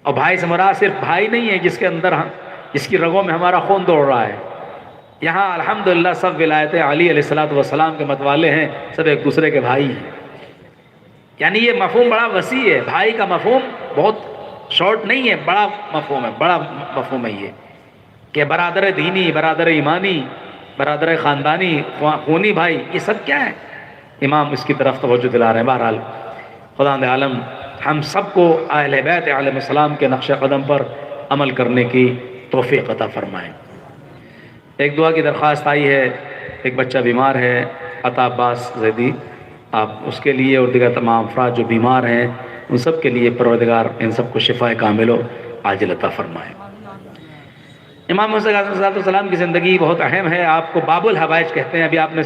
اور بھائی سے مراد صرف بھائی نہیں ہے جس کے اندر جس کی رگوں میں ہمارا خون دوڑ رہا ہے. یہاں الحمدللہ سب ولایت علی علیہ الصلوۃ والسلام کے متوالے ہیں، سب ایک دوسرے کے بھائی ہیں. یعنی یہ مفہوم بڑا وسیع ہے. بھائی کا مفہوم بہت شارٹ نہیں ہے، بڑا مفہوم ہے، بڑا مفہوم ہے یہ کہ برادر دینی، برادر ایمانی، برادر خاندانی، خونی بھائی، یہ سب کیا ہے؟ امام اس کی طرف توجہ دلا رہے ہیں. بہرحال خدا عالم ہم سب کو اہل بیت علیہ السلام کے نقش قدم پر عمل کرنے کی توفیق عطا فرمائیں. ایک دعا کی درخواست آئی ہے، ایک بچہ بیمار ہے، عطا عباس زیدی، آپ اس کے لیے اور دیگر تمام افراد جو بیمار ہیں ان سب کے لیے پروردگار ان سب کو شفا کامل و عاجل عطا فرمائے. امام حسین علیہ السلام کی زندگی بہت اہم ہے. آپ کو باب الحوائج کہتے ہیں، ابھی آپ نے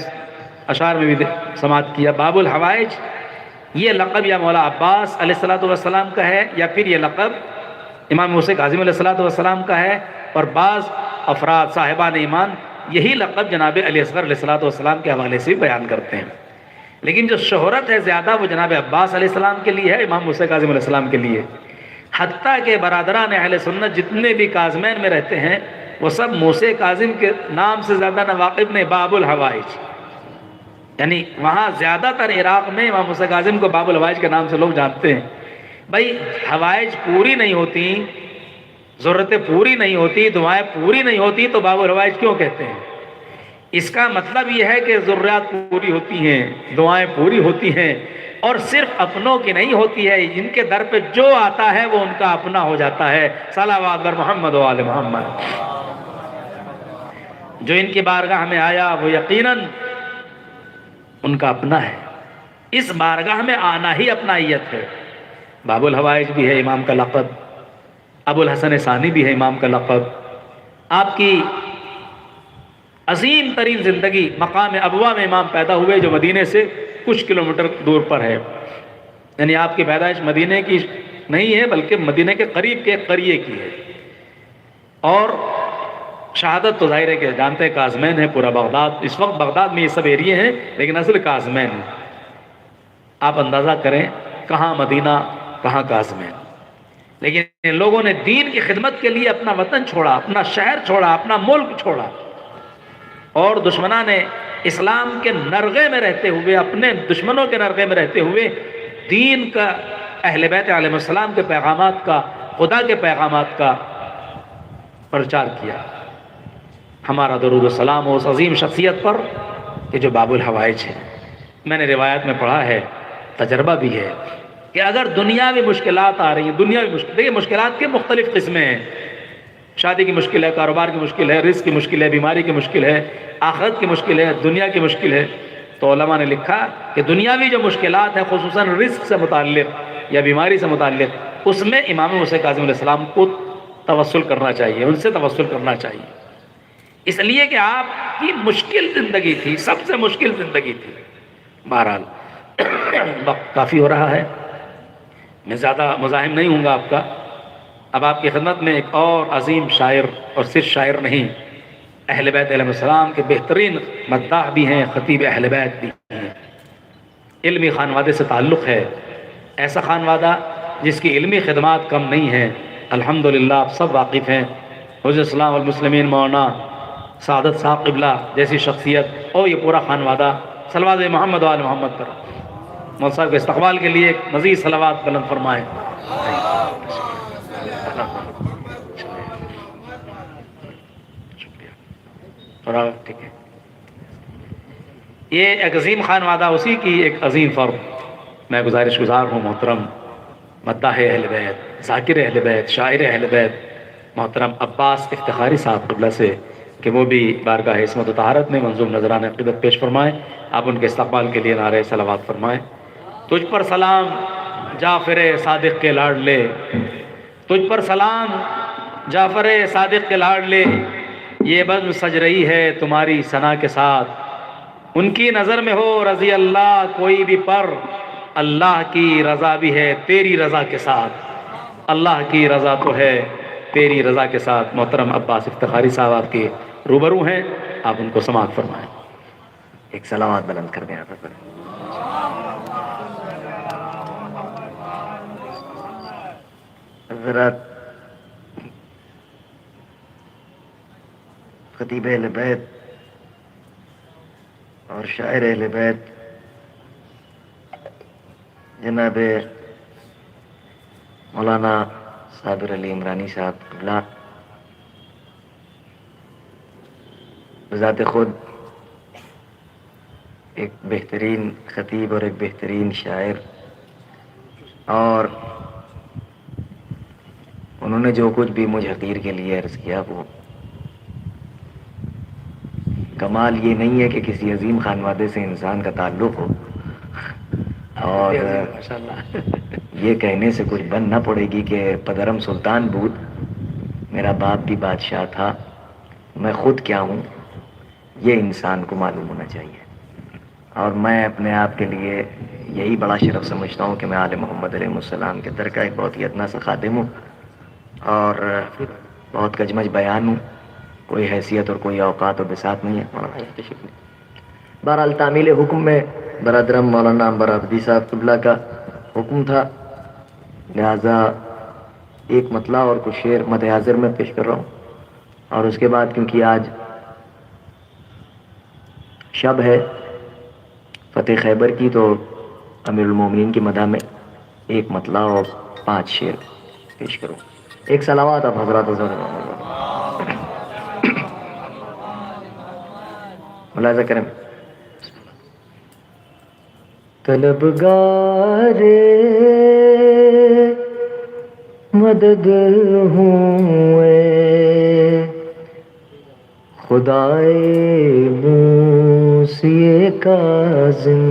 اشعار میں بھی سماعت کیا. باب الحوائج یہ لقب یا مولا عباس علیہ السلام کا ہے، یا پھر یہ لقب امام حسین کاظم علیہ السلام کا ہے، اور بعض افراد صاحبان ایمان یہی لقب جناب علی اصغر علیہ السلام کے حوالے سے بیان کرتے ہیں. لیکن جو شہرت ہے زیادہ وہ جناب عباس علیہ السلام کے لیے ہے، امام حسین کاظم علیہ السلام کے لیے. حتیٰ کہ برادران اہل سنت جتنے بھی کاظمین میں رہتے ہیں وہ سب موسی کاظم کے نام سے زیادہ نہ واقف نہیں، باب الحوائج. یعنی وہاں زیادہ تر عراق میں امام حسین کاظم کو باب الحوائج کے نام سے لوگ جانتے ہیں. بھائی حوائج پوری نہیں ہوتی، ضرورتیں پوری نہیں ہوتی، دعائیں پوری نہیں ہوتی تو باب الحوائج کیوں کہتے ہیں؟ اس کا مطلب یہ ہے کہ ضروریات پوری ہوتی ہیں، دعائیں پوری ہوتی ہیں، اور صرف اپنوں کی نہیں ہوتی ہے، جن کے در پہ جو آتا ہے وہ ان کا اپنا ہو جاتا ہے. صلوات بر محمد و آل محمد. جو ان کی بارگاہ میں آیا وہ یقیناً ان کا اپنا ہے. اس بارگاہ میں آنا ہی اپنائیت ہے. باب الحوائج بھی ہے امام کا لقب، ابو الحسن ثانی بھی ہے امام کا لقب. آپ کی عظیم ترین زندگی مقام ابوا میں امام پیدا ہوئے جو مدینے سے کچھ کلومیٹر دور پر ہے. یعنی آپ کی پیدائش مدینے کی نہیں ہے بلکہ مدینے کے قریب کے ایک قریے کی ہے. اور شہادت تو ظاہر ہے کہ جانتے ہیں کاظمین ہے پورا بغداد. اس وقت بغداد میں یہ سب ایریے ہیں لیکن اصل کاظمین ہے. آپ اندازہ کریں کہاں مدینہ کہاں کاظمین. لیکن ان لوگوں نے دین کی خدمت کے لیے اپنا وطن چھوڑا، اپنا شہر چھوڑا، اپنا ملک چھوڑا، اور دشمنان نے اسلام کے نرغے میں رہتے ہوئے، اپنے دشمنوں کے نرغے میں رہتے ہوئے دین کا، اہل بیت علیہ السلام کے پیغامات کا، خدا کے پیغامات کا پرچار کیا. ہمارا درود و سلام اس عظیم شخصیت پر کہ جو باب الحوائج ہے. میں نے روایت میں پڑھا ہے، تجربہ بھی ہے، کہ اگر دنیاوی مشکلات آ رہی ہیں، دنیاوی مشکل، دیکھیں مشکلات کے مختلف قسمیں ہیں. شادی کی مشکل ہے، کاروبار کی مشکل ہے، رزق کی مشکل ہے، بیماری کی مشکل ہے، آخرت کی مشکل ہے، دنیا کی مشکل ہے. تو علماء نے لکھا کہ دنیاوی جو مشکلات ہیں خصوصاً رزق سے متعلق یا بیماری سے متعلق، اس میں امام حسین کاظم علیہ السلام کو توسل کرنا چاہیے، ان سے توسل کرنا چاہیے. اس لیے کہ آپ کی مشکل زندگی تھی، سب سے مشکل زندگی تھی. بہرحال وقت کافی ہو رہا ہے، میں زیادہ مزاحم نہیں ہوں گا آپ کا. اب آپ کی خدمت میں ایک اور عظیم شاعر، اور صرف شاعر نہیں، اہل بیت علیہ السلام کے بہترین مداح بھی ہیں، خطیب اہل بیت بھی ہیں. علمی خانوادے سے تعلق ہے، ایسا خانوادہ جس کی علمی خدمات کم نہیں ہیں. الحمدللہ آپ سب واقف ہیں، حجۃ الاسلام والمسلمین مولانا سعادت صاحب قبلہ جیسی شخصیت، اور یہ پورا خانوادہ. صلوات محمد و آل محمد پر. مولانا صاحب کے استقبال کے لیے ایک مزید صلوات بلند فرمائیں. ٹھیک ہے. یہ ایک عظیم خانوادہ، اسی کی ایک عظیم فرد. میں گزارش گزار ہوں محترم مداح اہل بیت، ذاکر اہل بیت، شاعر اہل بیت محترم عباس افتخاری صاحب قبلہ سے کہ وہ بھی بارگاہ عصمت و طہارت میں منظوم نذرانہ عقیدت پیش فرمائیں. آپ ان کے استقبال کے لیے نعرہ صلوات فرمائیں. تجھ پر سلام جعفر صادق کے لاڈلے، تجھ پر سلام جعفر صادق کے لاڈلے، یہ بزم سج رہی ہے تمہاری ثنا کے ساتھ. ان کی نظر میں ہو رضی اللہ کوئی بھی پر، اللہ کی رضا بھی ہے تیری رضا کے ساتھ. اللہ کی رضا تو ہے تیری رضا کے ساتھ. محترم عباس افتخاری صاحب آپ کے روبرو ہیں، آپ ان کو سماعت فرمائیں. ایک سلامات بلند کر دیں آپ پر. حضرت خطیب اہل بیت اور شاعر اہل بیت جناب مولانا صابر علی عمرانی صاحب قبلہ بذات خود ایک بہترین خطیب اور ایک بہترین شاعر، اور انہوں نے جو کچھ بھی مجھ حقیر کے لیے عرض کیا، وہ کمال یہ نہیں ہے کہ کسی عظیم خانوادے سے انسان کا تعلق ہو اور یہ کہنے سے کچھ بن نہ پڑے گی کہ پدرم سلطان بود، میرا باپ بھی بادشاہ تھا، میں خود کیا ہوں، یہ انسان کو معلوم ہونا چاہیے۔ اور میں اپنے آپ کے لیے یہی بڑا شرف سمجھتا ہوں کہ میں آل محمد علیہ السلام کے در کا ایک بہت ہی ادنا سا خادم ہوں اور بہت کجمج بیان ہوں، کوئی حیثیت اور کوئی اوقات و بساط نہیں ہے۔ بہرحال تعمیل حکم میں برادرم مولانا عنبر عابدی صاحب قبلہ کا حکم تھا، لہذا ایک مطلع اور کچھ شعر مد حاضر میں پیش کر رہا ہوں، اور اس کے بعد کیونکہ آج شب ہے فتح خیبر کی، تو امیر المومنین کی مدح میں ایک مطلع اور 5 شعر پیش کروں۔ ایک صلوات آپ حضرات ملاحظہ کریں۔ طلبگار مدد ہوں اے خدائے موسی کاظم،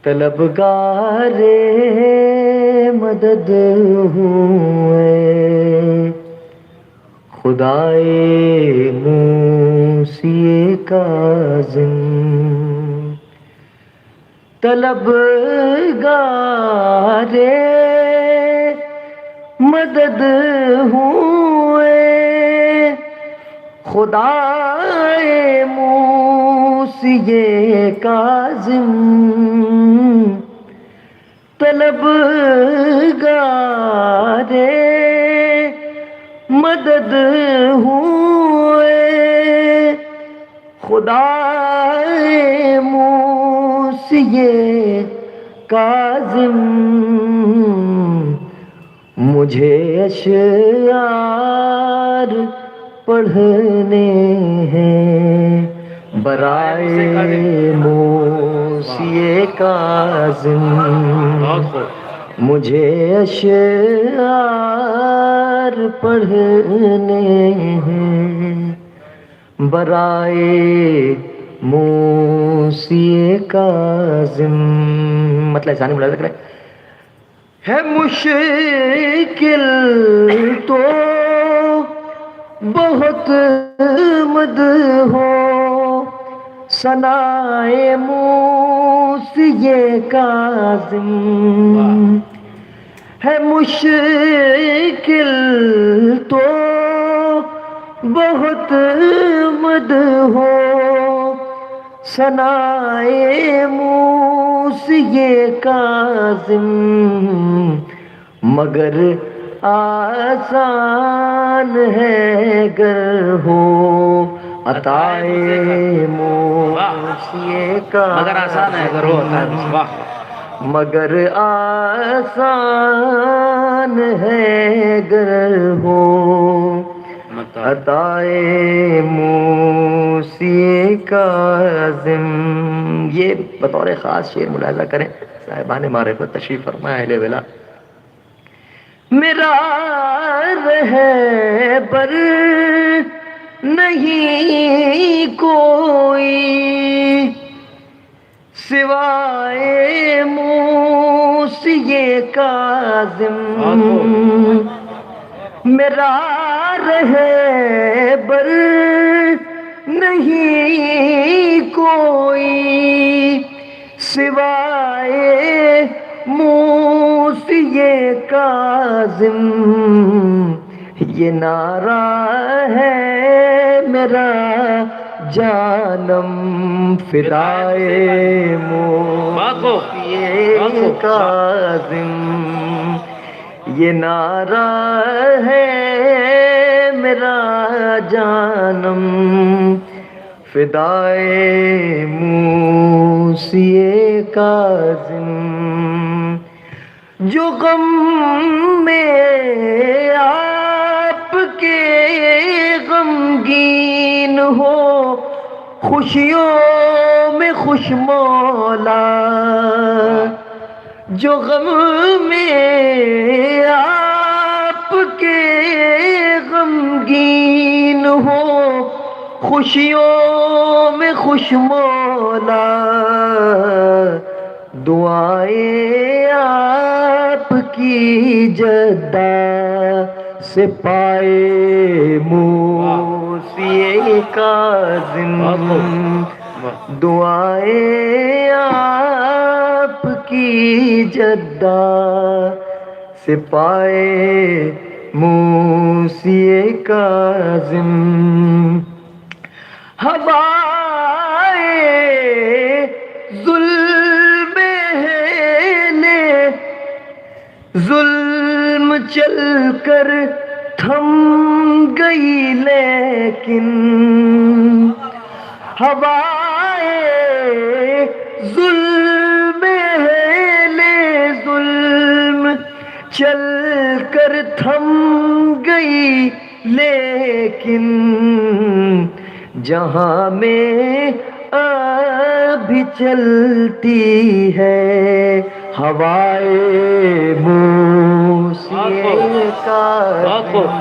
طلبگار مدد ہوں اے خدائے موسی کاظم، طلبگار مدد ہوں اے خدائے موسی کاظم، طلبگار مدد ہوں اے خدائے موسی کاظم، مجھے اشعار پڑھنے ہیں برائے موسی کاظم، مجھے اشعار پڑھنے ہیں برائے موسی کاظم۔ مطلب ثانی ملاحظہ کریں۔ ہے مشکل تو بہت مد ہو ثنائے موسی کاظم، ہے مشکل تو بہت مد ہو ثنائے موسی کاظم، مگر آسان ہے گر ہو عطائے موسی کاظم، مگر آسان ہے گر ہو مگر آسان ہے گر ہو عطائے موسی کاظم۔ یہ بطور خاص شعر ملاحظہ کریں، صاحبان معرفت تشریف فرما اہل ولا۔ میرا رہبر نہیں کوئی سوائے موسی کاظم، میرا رہبر نہیں کوئی سوائے موسی کاظم، یہ نعرہ ہے میرا جانم فدائے موسی کاظم، یہ نعرہ ہے میرا جانم فدائے موسی کاظم، جو غم میں آپ کے غمگین ہو، خوشیوں میں خوش مولا، جو غم میں آپ کے غمگین ہو، خوشیوں میں خوش مولا، دعائیں آپ کی جدہ سے پائے موسی کاظم، دعائیں آپ کی جدہ سے پائے موسی کاظم، ہوائے ظلم ظلم چل کر تھم گئی، لیکن ہوائے ظلم ظلم چل کر تھم گئی، لیکن جہاں میں ابھی چلتی ہے ہوائے موسی کاظم،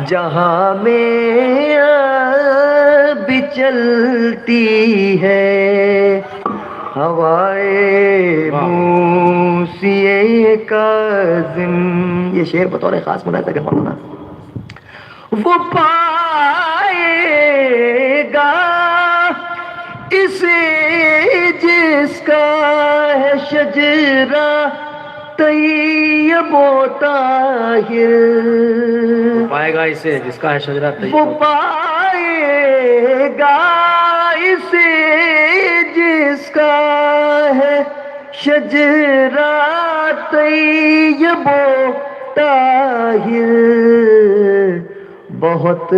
جہاں میں ابھی چلتی ہے ہوائے موسی کاظم۔ یہ شعر بطور خاص ملاحظہ کر مولانا، وہ پائے گا اسے جس کا ہے شجرہ طیب و طاہر، پائے گا اسے جس کا ہے شجرہ طیب، وہ پائے گا اسے جس کا ہے شجرہ طیب و طاہر، بہت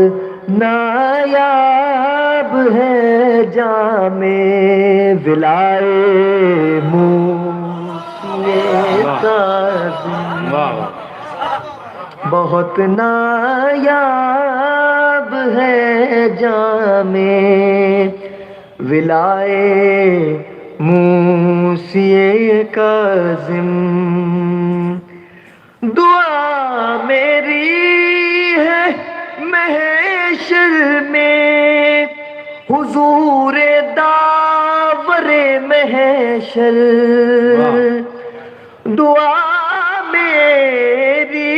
نایاب ہے جام ولائے موسی کاظم، بہت نایاب ہے جام ولائے موسی کاظم، دعا میری ہے محشر میں حضور داور محشر، دعا میری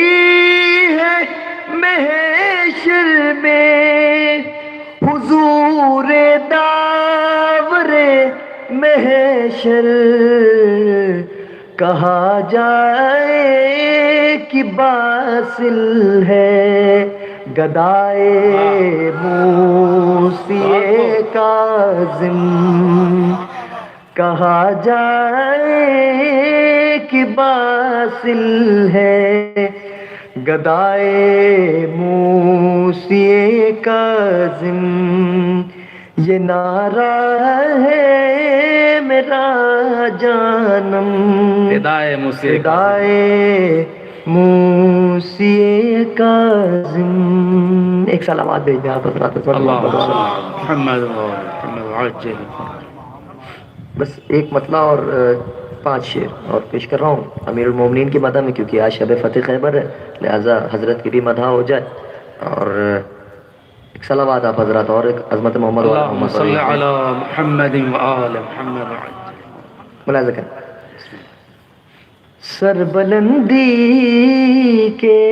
ہے محشر میں حضور داور محشر، کہا جائے کہ باصل ہے گدائے موسی کاظم، کہا جائے کہ باصل ہے گدائے موسی کاظم، یہ نعرہ ہے میرا جانم فدائے موسی فدائے موسی کاظم۔ ایک سلامات بھیج دیں آپ حضرات، اللہم صل علی محمد محمد عجل، بس ایک مطلع اور 5 شعر اور پیش کر رہا ہوں امیر المومنین کی مدح میں، کیونکہ آج شب فتح خیبر ہے، لہذا حضرت کی بھی مدح ہو جائے، اور ایک صلوات آپ حضرات اور ایک عظمت محمد اللہم صل علی محمد وآل محمد عجل، ملاحظہ کریں، سربلندی کے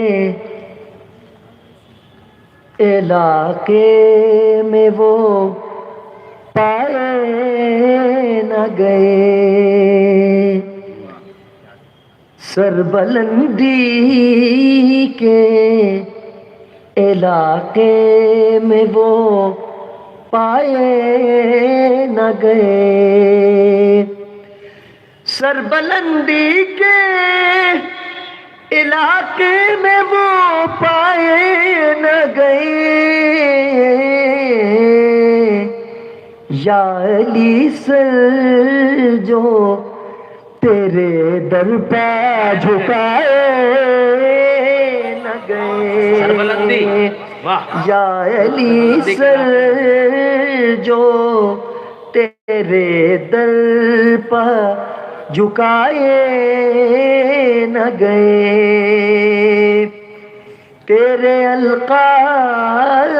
علاقے میں وہ پائے نہ گئے، سربلندی کے علاقے میں وہ پائے نہ گئے، سربلندی کے علاقے میں وہ پائے نہ گئے، یا علی سر جو تیرے در پہ جھکائے نہ سربلندی، گئے، واہ، یا علی سر جو تیرے در پہ جھکائے نہ گئے، تیرے القاب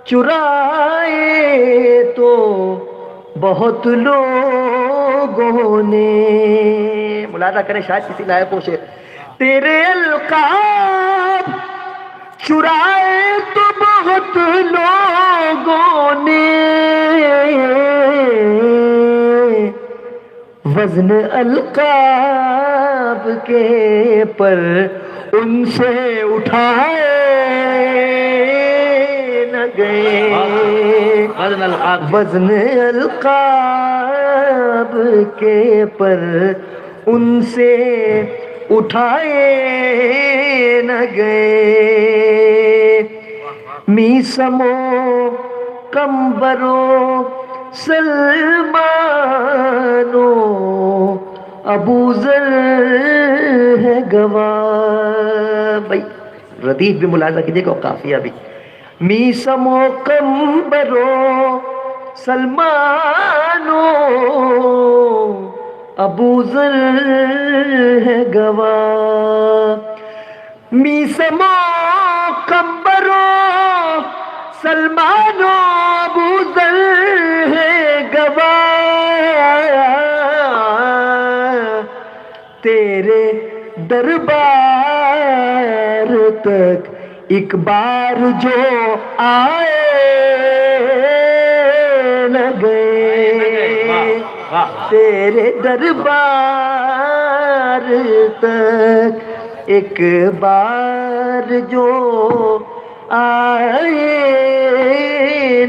چرائے تو بہت لوگوں نے، ملاحظہ کریں شاید کسی لائق کو شعر، تیرے القاب چرائے تو بہت لوگوں نے، وزن القاب کے پر ان سے اٹھائے نہ گئے، وزن القاب، وزن القاب کے پر ان سے اٹھائے نہ گئے، میسمو کمبرو سلمانو ابو ذر ہے گواہ، بھائی ردیف بھی ملاحظہ کیجیے گا، قافیہ بھی، میسمو کمبرو سلمانو ابو ذر ہے گواہ، میسمو کمبرو سلمانو ابو ذر ہے گواہ، تیرے دربار تک ایک بار جو آئے نہ گئے، تیرے دربار تک ایک بار جو آئے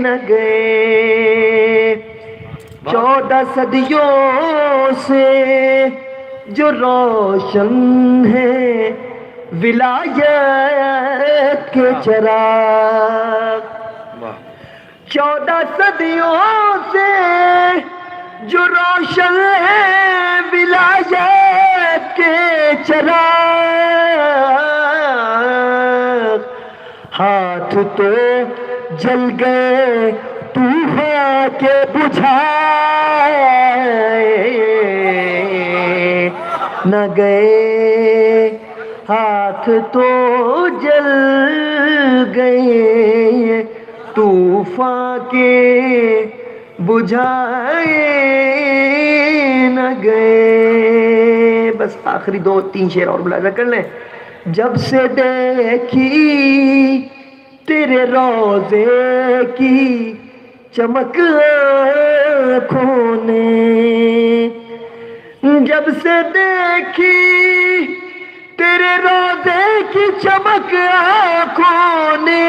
نہ گئے، 14 صدیوں سے جو روشن ہے ولایت کے چراغ، 14 صدیوں سے جو روشن ہے ولایت کے چراغ، ہاتھ تو جل گئے طوفان کے بجھائے نہ گئے، ہاتھ تو جل گئے طوفان کے بجھائے نہ گئے۔ بس آخری 2-3 شعر اور ملاحظہ کر لیں، جب سے دیکھی تیرے روضے کی چمک آنکھوں نے، جب سے دیکھی تیرے روضے کی چمک آنکھوں نے،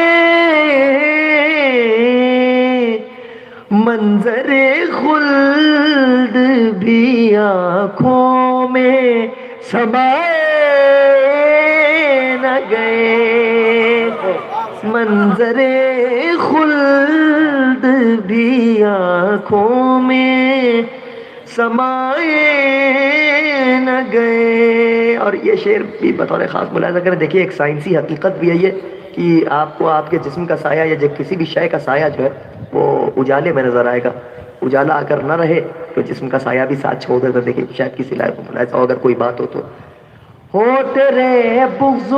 منظر خلد بھی آنکھوں میں سمائے نہ گئے، منظر خلد بھی آنکھوں میں سمائے نہ گئے۔ اور یہ شعر بھی بطور خاص ملاحظہ کریں، دیکھیے ایک سائنسی حقیقت بھی ہے یہ کہ آپ کو آپ کے جسم کا سایہ یا کسی بھی شے کا سایہ جو ہے وہ اجالے میں نظر آئے گا، اجالا اگر نہ رہے تو جسم کا سایہ بھی ساتھ چھوڑ دیتا۔ دیکھیے شاید کسی لائق کو ملاحظہ ہو اگر کوئی بات ہو تیرے بغض و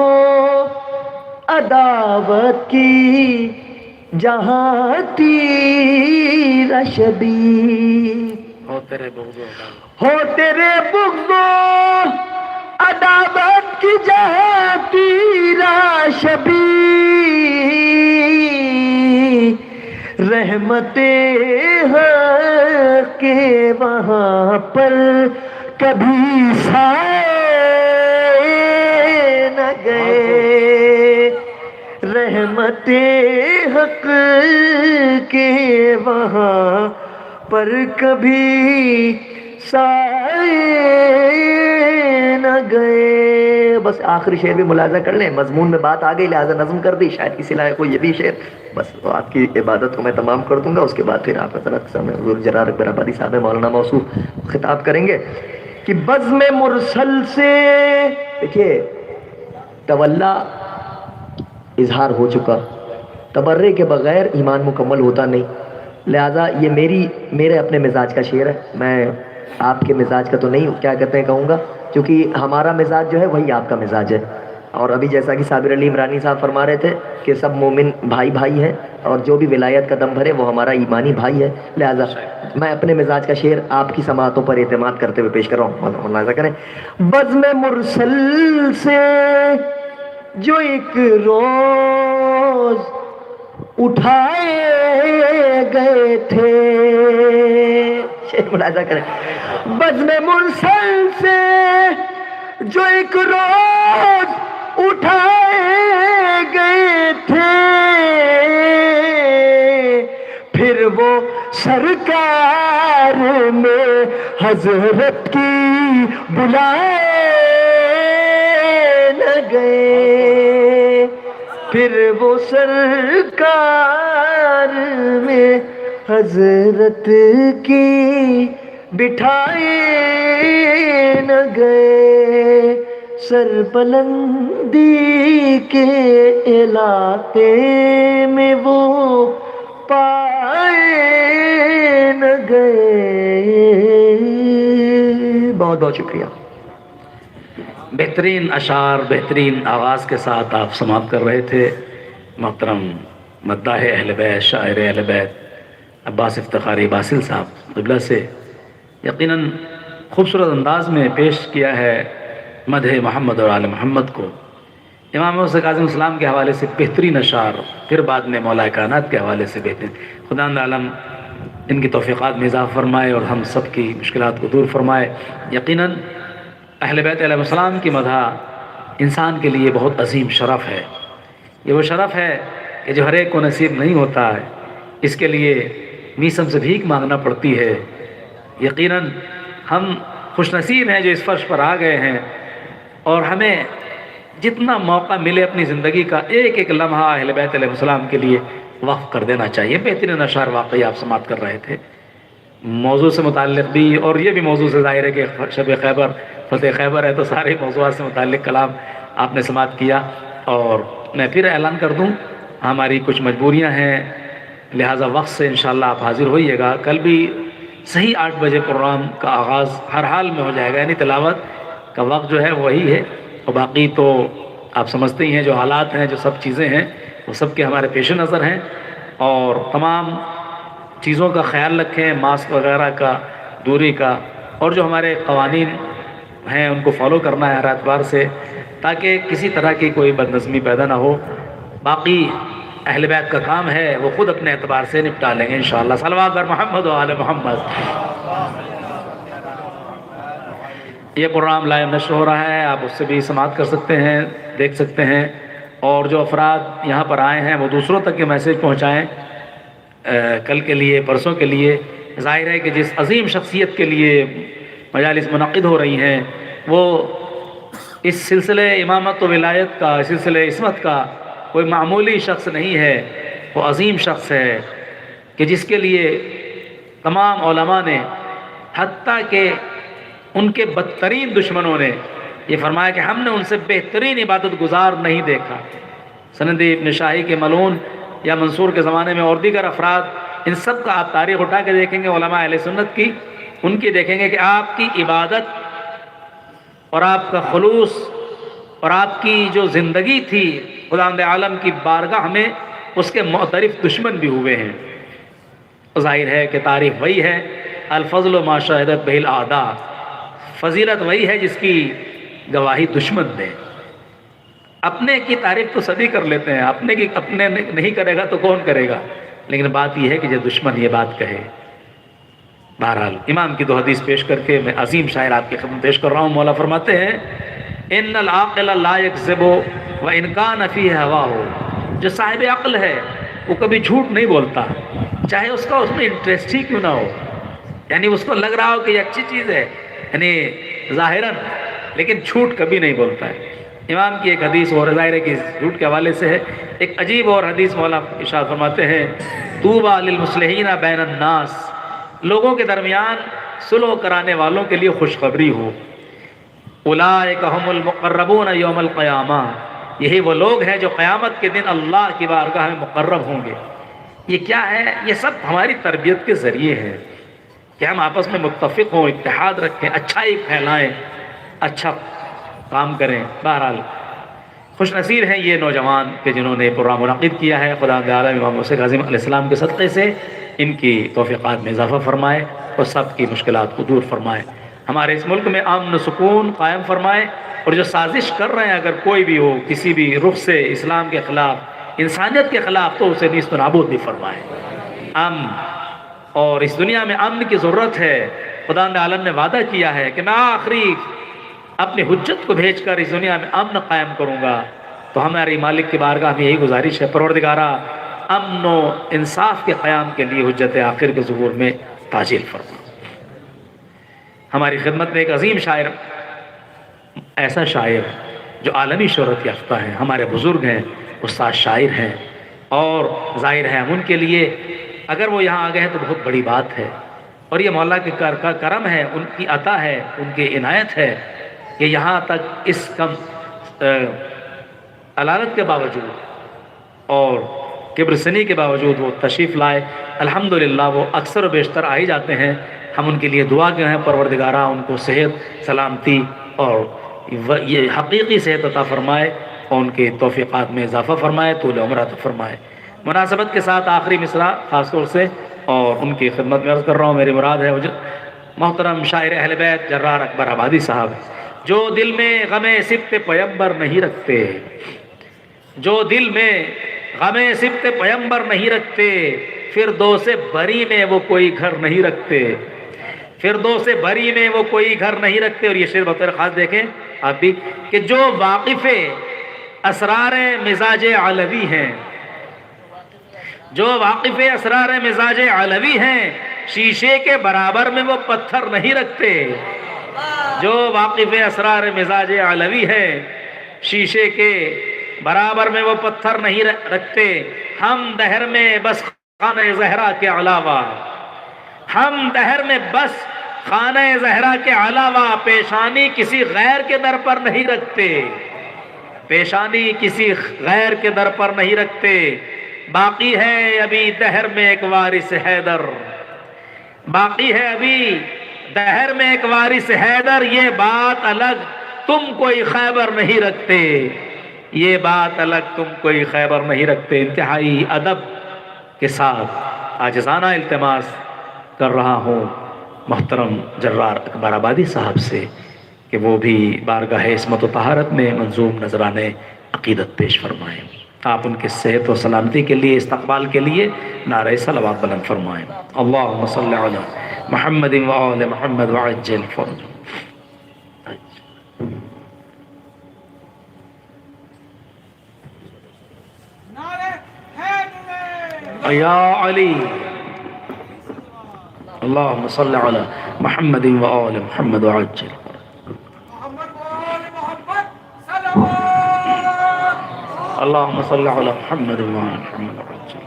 عداوت کی جہاں تیر شبی، ہو تیرے بغض و عداوت کی جہاں تیر شبی، رحمت حق کے وہاں پر کبھی سائے نہ گئے، رحمت حق کے وہاں پر کبھی سائے نہ گئے۔ یہ بس آخری شعر بھی ملاحظہ کر لیں، مضمون میں بات آ گئی لہٰذا نظم کر دی، شاید کسی لائق کو یہ بھی شعر، بس آپ کی عبادت کو میں تمام کر دوں گا، اس کے بعد پھر آپ حضرت کے سامنے حضور جلال اکبر آبادی صاحب مولانا موصوف خطاب کریں گے کہ بزم مرسل سے دیکھیے تولا اظہار ہو چکا، تبرے کے بغیر ایمان مکمل ہوتا نہیں، لہذا یہ میرے اپنے مزاج کا شعر ہے، میں آپ کے مزاج کا تو نہیں کیا کہتے ہیں کہوں گا، کیونکہ ہمارا مزاج جو ہے وہی آپ کا مزاج ہے، اور ابھی جیسا کہ صابر علی عمرانی صاحب فرما رہے تھے کہ سب مومن بھائی بھائی ہیں، اور جو بھی ولایت کا دم بھرے وہ ہمارا ایمانی بھائی ہے، لہذا میں اپنے مزاج کا شعر آپ کی سماعتوں پر اعتماد کرتے ہوئے پیش کر رہا ہوں، ملاحظہ کریں۔ بزم مرسل سے جو ایک روز اٹھائے گئے تھے، ملاحظہ کریں، بزم مرسل سے جو ایک روز اٹھائے گئے تھے، پھر وہ سرکار میں حضرت کی بلائے نہ گئے، پھر وہ سرکار میں حضرت کی بٹھائے نہ گئے، سربلندی کے علاقے میں وہ پائے نہ گئے۔ بہت بہت شکریہ۔ بہترین اشعار، بہترین آغاز کے ساتھ آپ سماعت کر رہے تھے محترم مداح اہل بیت، شاعر اہل بیت عباس افتخاری باسل صاحب قبلہ سے، یقیناً خوبصورت انداز میں پیش کیا ہے مدح محمد اور آل محمد کو، امام حسین کاظم السلام کے حوالے سے بہترین اشعار، پھر بعد میں مولا کائنات کے حوالے سے بہترین، خدا عالم ان کی توفیقات میں اضافہ فرمائے اور ہم سب کی مشکلات کو دور فرمائے۔ یقیناً اہل بیت علیہ السلام کی مدح انسان کے لیے بہت عظیم شرف ہے، یہ وہ شرف ہے کہ جو ہر ایک کو نصیب نہیں ہوتا ہے، اس کے لیے میسم سے بھیک مانگنا پڑتی ہے۔ یقیناً ہم خوش نصیب ہیں جو اس فرش پر آ گئے ہیں، اور ہمیں جتنا موقع ملے اپنی زندگی کا ایک ایک لمحہ اہل بیت علیہ السلام کے لیے وقف کر دینا چاہیے۔ بہترین اشعار واقعی آپ سماعت کر رہے تھے، موضوع سے متعلق بھی، اور یہ بھی موضوع سے ظاہر ہے کہ شب خیبر، فتح خیبر ہے، تو سارے موضوعات سے متعلق کلام آپ نے سماعت کیا۔ اور میں پھر اعلان کر دوں، ہماری کچھ مجبوریاں ہیں، لہٰذا وقت سے انشاءاللہ آپ حاضر ہوئیے گا۔ کل بھی صحیح 8 بجے پروگرام کا آغاز ہر حال میں ہو جائے گا، یعنی تلاوت کا وقت جو ہے وہی ہے، اور باقی تو آپ سمجھتے ہی ہیں جو حالات ہیں، جو سب چیزیں ہیں وہ سب کے ہمارے پیش نظر ہیں، اور تمام چیزوں کا خیال رکھیں، ماسک وغیرہ کا، دوری کا، اور جو ہمارے قوانین ہیں ان کو فالو کرنا ہے ہر اعتبار سے، تاکہ کسی طرح کی کوئی بدنظمی پیدا نہ ہو۔ باقی اہل بیت کا کام ہے وہ خود اپنے اعتبار سے نپٹا لیں گے انشاءاللہ۔ صلوات بر محمد و آل محمد۔ یہ پروگرام لائیو نشر ہو رہا ہے، آپ اس سے بھی سماعت کر سکتے ہیں، دیکھ سکتے ہیں، اور جو افراد یہاں پر آئے ہیں وہ دوسروں تک یہ میسیج پہنچائیں، کل کے لیے، پرسوں کے لیے۔ ظاہر ہے کہ جس عظیم شخصیت کے لیے مجالس منعقد ہو رہی ہیں، وہ اس سلسلے امامت و ولایت کا، اس سلسلے عصمت کا کوئی معمولی شخص نہیں ہے، وہ عظیم شخص ہے کہ جس کے لیے تمام علماء نے، حتیٰ کہ ان کے بدترین دشمنوں نے یہ فرمایا کہ ہم نے ان سے بہترین عبادت گزار نہیں دیکھا۔ سندی ابن شاہی کے ملعون یا منصور کے زمانے میں اور دیگر افراد، ان سب کا آپ تاریخ اٹھا کے دیکھیں گے علماء اہل سنت کی، ان کی دیکھیں گے کہ آپ کی عبادت اور آپ کا خلوص اور آپ کی جو زندگی تھی خداوند عالم کی بارگاہ میں، اس کے معترف دشمن بھی ہوئے ہیں۔ ظاہر ہے کہ تعریف وہی ہے، الفضل ما شہدت بہ الاعداء، فضیلت وہی ہے جس کی گواہی دشمن دے۔ اپنے کی تعریف تو سبھی کر لیتے ہیں، اپنے کی اپنے نہیں کرے گا تو کون کرے گا، لیکن بات یہ ہے کہ جب دشمن یہ بات کہے۔ بہرحال امام کی 2 حدیث پیش کر کے میں عظیم شاعر آپ کی خدمت پیش کر رہا ہوں۔ مولا فرماتے ہیں ان العاقل لا یکذب وان کان فیہ هواه، جو صاحب عقل ہے وہ کبھی جھوٹ نہیں بولتا، چاہے اس کا اس میں انٹرسٹ ہی کیوں نہ ہو، یعنی اس کو لگ رہا ہو کہ یہ اچھی چیز ہے، یعنی ظاہراً، لیکن جھوٹ کبھی نہیں بولتا ہے۔ امام کی ایک حدیث اور ظاہر ہے کہ جھوٹ کے حوالے سے ہے، ایک عجیب اور حدیث مولا ارشاد فرماتے ہیں طوبیٰ للمصلحین بین الناس، لوگوں کے درمیان صلح کرانے والوں کے لیے خوشخبری ہو، اولئک هم المقربون یوم القیامہ، یہی وہ لوگ ہیں جو قیامت کے دن اللہ کی بارگاہ میں مقرب ہوں گے۔ یہ کیا ہے؟ یہ سب ہماری تربیت کے ذریعے ہے کہ ہم آپس میں متفق ہوں، اتحاد رکھیں، اچھائی پھیلائیں، اچھا کام کریں۔ بہرحال خوش نصیب ہیں یہ نوجوان کہ جنہوں نے پروگرام منعقد کیا ہے۔ خدا عالم امام موسیٰ کاظم علیہ السلام کے صدقے سے ان کی توفیقات میں اضافہ فرمائے اور سب کی مشکلات کو دور فرمائے، ہمارے اس ملک میں امن و سکون قائم فرمائے، اور جو سازش کر رہے ہیں اگر کوئی بھی ہو کسی بھی رخ سے اسلام کے خلاف، انسانیت کے خلاف، تو اسے نیست و نابود بھی فرمائے۔ امن، اور اس دنیا میں امن کی ضرورت ہے۔ خدا عالم نے وعدہ کیا ہے کہ میں آخری اپنی حجت کو بھیج کر اس دنیا میں امن قائم کروں گا، تو ہماری مالک کی بارگاہ میں یہی گزارش ہے، پروردگارہ امن و انصاف کے قیام کے لیے حجت آخر کے ظہور میں تاجیل فرما۔ ہماری خدمت میں ایک عظیم شاعر، ایسا شاعر جو عالمی شہرت یافتہ ہیں، ہمارے بزرگ ہیں، استاد شاعر ہیں، اور ظاہر ہے ہم ان کے لیے اگر وہ یہاں آ گئے ہیں تو بہت بڑی بات ہے، اور یہ مولا کے کرم ہے، ان کی عطا ہے، ان کی عنایت ہے کہ یہاں تک اس کم علالت کے باوجود اور کبر سنی کے باوجود وہ تشریف لائے۔ الحمدللہ وہ اکثر و بیشتر آ ہی جاتے ہیں، ہم ان کے لیے دعا کریں ہیں پروردگارہ ان کو صحت، سلامتی اور یہ حقیقی صحت عطا فرمائے، اور ان کے توفیقات میں اضافہ فرمائے، طول عمر عطا فرمائے۔ مناسبت کے ساتھ آخری مصرع خاص طور سے اور ان کی خدمت میں عرض کر رہا ہوں، میری مراد ہے محترم شاعر اہل بیت جرار اکبر آبادی صاحب، جو دل میں غم سبط پیمبر نہیں رکھتے، جو دل میں غم سبط پیمبر نہیں رکھتے، فردوس بری میں وہ کوئی گھر نہیں رکھتے، فردوس بری میں وہ کوئی گھر نہیں رکھتے۔ اور یہ شعر بطور خاص دیکھیں آپ بھی کہ جو واقف اسرار مزاج علوی ہیں، جو واقف اسرار مزاج علوی ہیں، شیشے کے برابر میں وہ پتھر نہیں رکھتے، جو واقف اسرار مزاج علوی ہیں، شیشے کے برابر میں وہ پتھر نہیں رکھتے۔ ہم دہر میں بس خانہ زہرا کے علاوہ، ہم دہر میں بس خانہ زہرا کے علاوہ پیشانی کسی غیر کے در پر نہیں رکھتے، پیشانی کسی غیر کے در پر نہیں رکھتے۔ باقی ہے ابھی دہر میں ایک وارث حیدر، باقی ہے ابھی دہر میں ایک وارث حیدر، یہ بات الگ تم کوئی خیبر نہیں رکھتے، یہ بات الگ تم کوئی خیبر نہیں رکھتے۔ انتہائی ادب کے ساتھ عاجزانہ التماس کر رہا ہوں محترم جرار اکبر آبادی صاحب سے کہ وہ بھی بارگاہ عصمت و طہارت میں منظوم نذرانے عقیدت پیش فرمائیں۔ آپ ان کے صحت و سلامتی کے لیے، استقبال کے لیے نعرہ صلوات بلند فرمائیں۔ اللہم صلی علی محمد و آل محمد وعجل فرجہ۔ یا علی اللہم صلی علی محمد و آل محمد وعجل۔ اللہم صلی علی محمد و آل محمد وعجل۔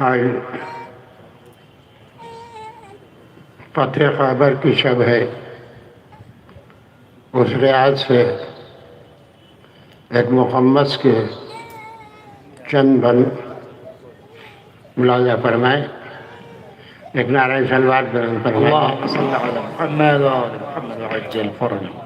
آج فتح خیبر کی شب ہے، اس لحاظ سے ایک مخمس کے چند بند ملاحظہ فرمائیں، ایک نعرہ صلوات بلند فرمائیں۔ اللہم صلی علی محمد و آل محمد وعجل فرجہ۔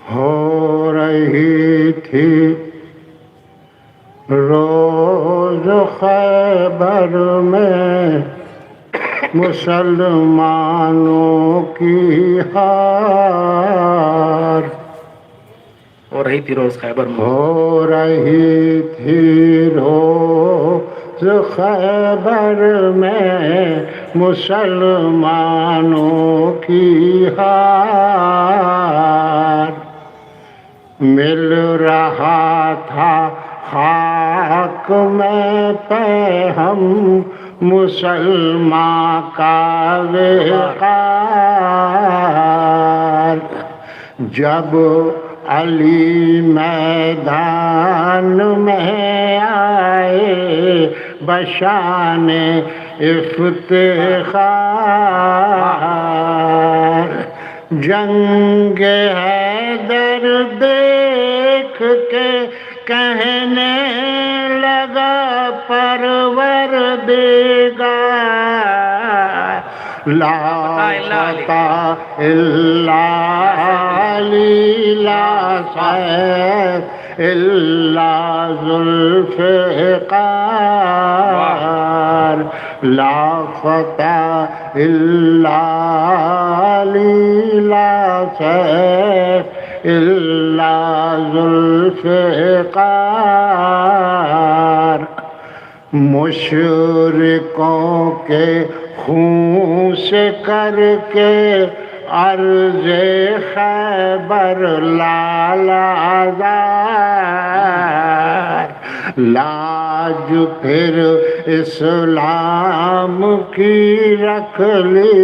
ہو رہی تھی روز خیبر میں مسلمانوں کی ہار، ہو رہی تھی روز خیبر میں. ہو رہی تھی روز خیبر میں مسلمانوں کی ہار، مل رہا تھا خاک میں پہ ہم مسلمان کا وقار، جب علی میدان میں آئے بشان افتخار، جنگ حیدر دیکھ کے کہنے لگا پروردگار، لا فتح الا علی، لا سیف الا ذوالفقار، لا فتح الا علی، لا سیف الا ذوالفقار، مشرکوں کے خون سے کر کے عرض خیبر لال آزار، لاج پھر اسلام کی رکھ لی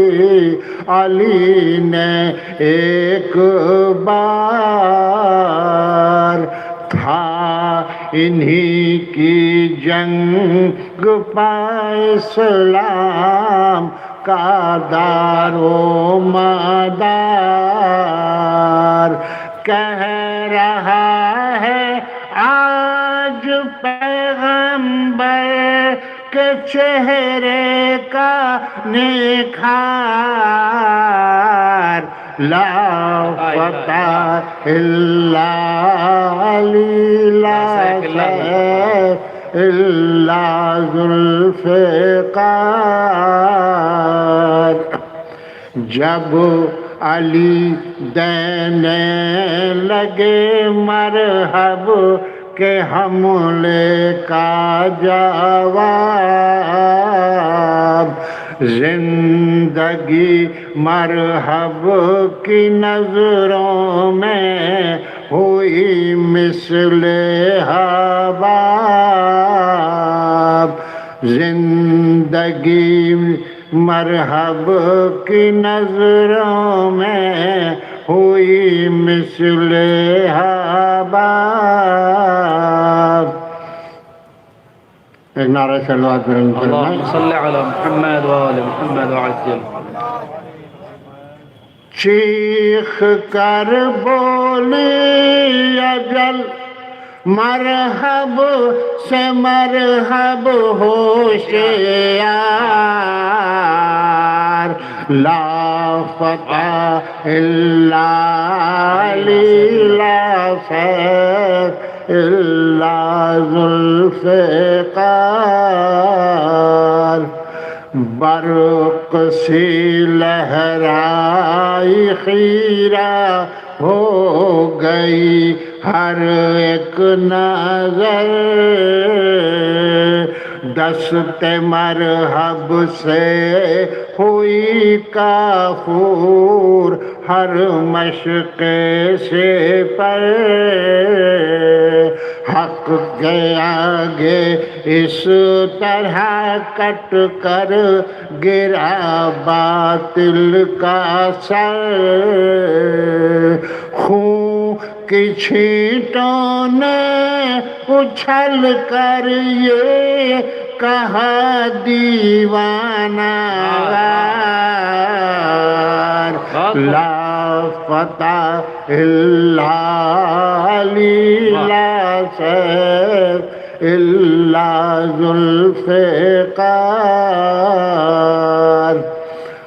علی نے ایک بار، تھا انہی کی جنگ پہ اسلام کا دار و مدار، کہہ رہا ہے آج پیغمبر کے چہرے کا نکھار، لا فتح الا علی، لا سیف الا ذوالفقار، جب علی دینے لگے مرحب کے حملے کا جواب، زندگی مرحب کی نظروں میں ہوئی مثل حباب، زندگی مرحب کی نظروں میں ہوئی مثل حباب۔ ایک نعرہ صلوات بلند فرمائیں۔ اللهم صل على محمد وآل محمد وعجل۔ چیخ کر بولی اجل مرحب سے مرحب ہوشیار، لا فتح الا علی، لا سیف الا ذوالفقار، برق سی لہرائی خیرہ ہو گئی ہر ایک نظر، دست مرحب سے ہوئی کافور ہر مشق سے پر، حق کے آگے اس طرح کٹ کر گرا باطل کا سر، خون کی چھینٹوں نے اچھل کر یہ کہا دیوانہ وار، لا فتح الا علی، لا سیف الا ذوالفقار،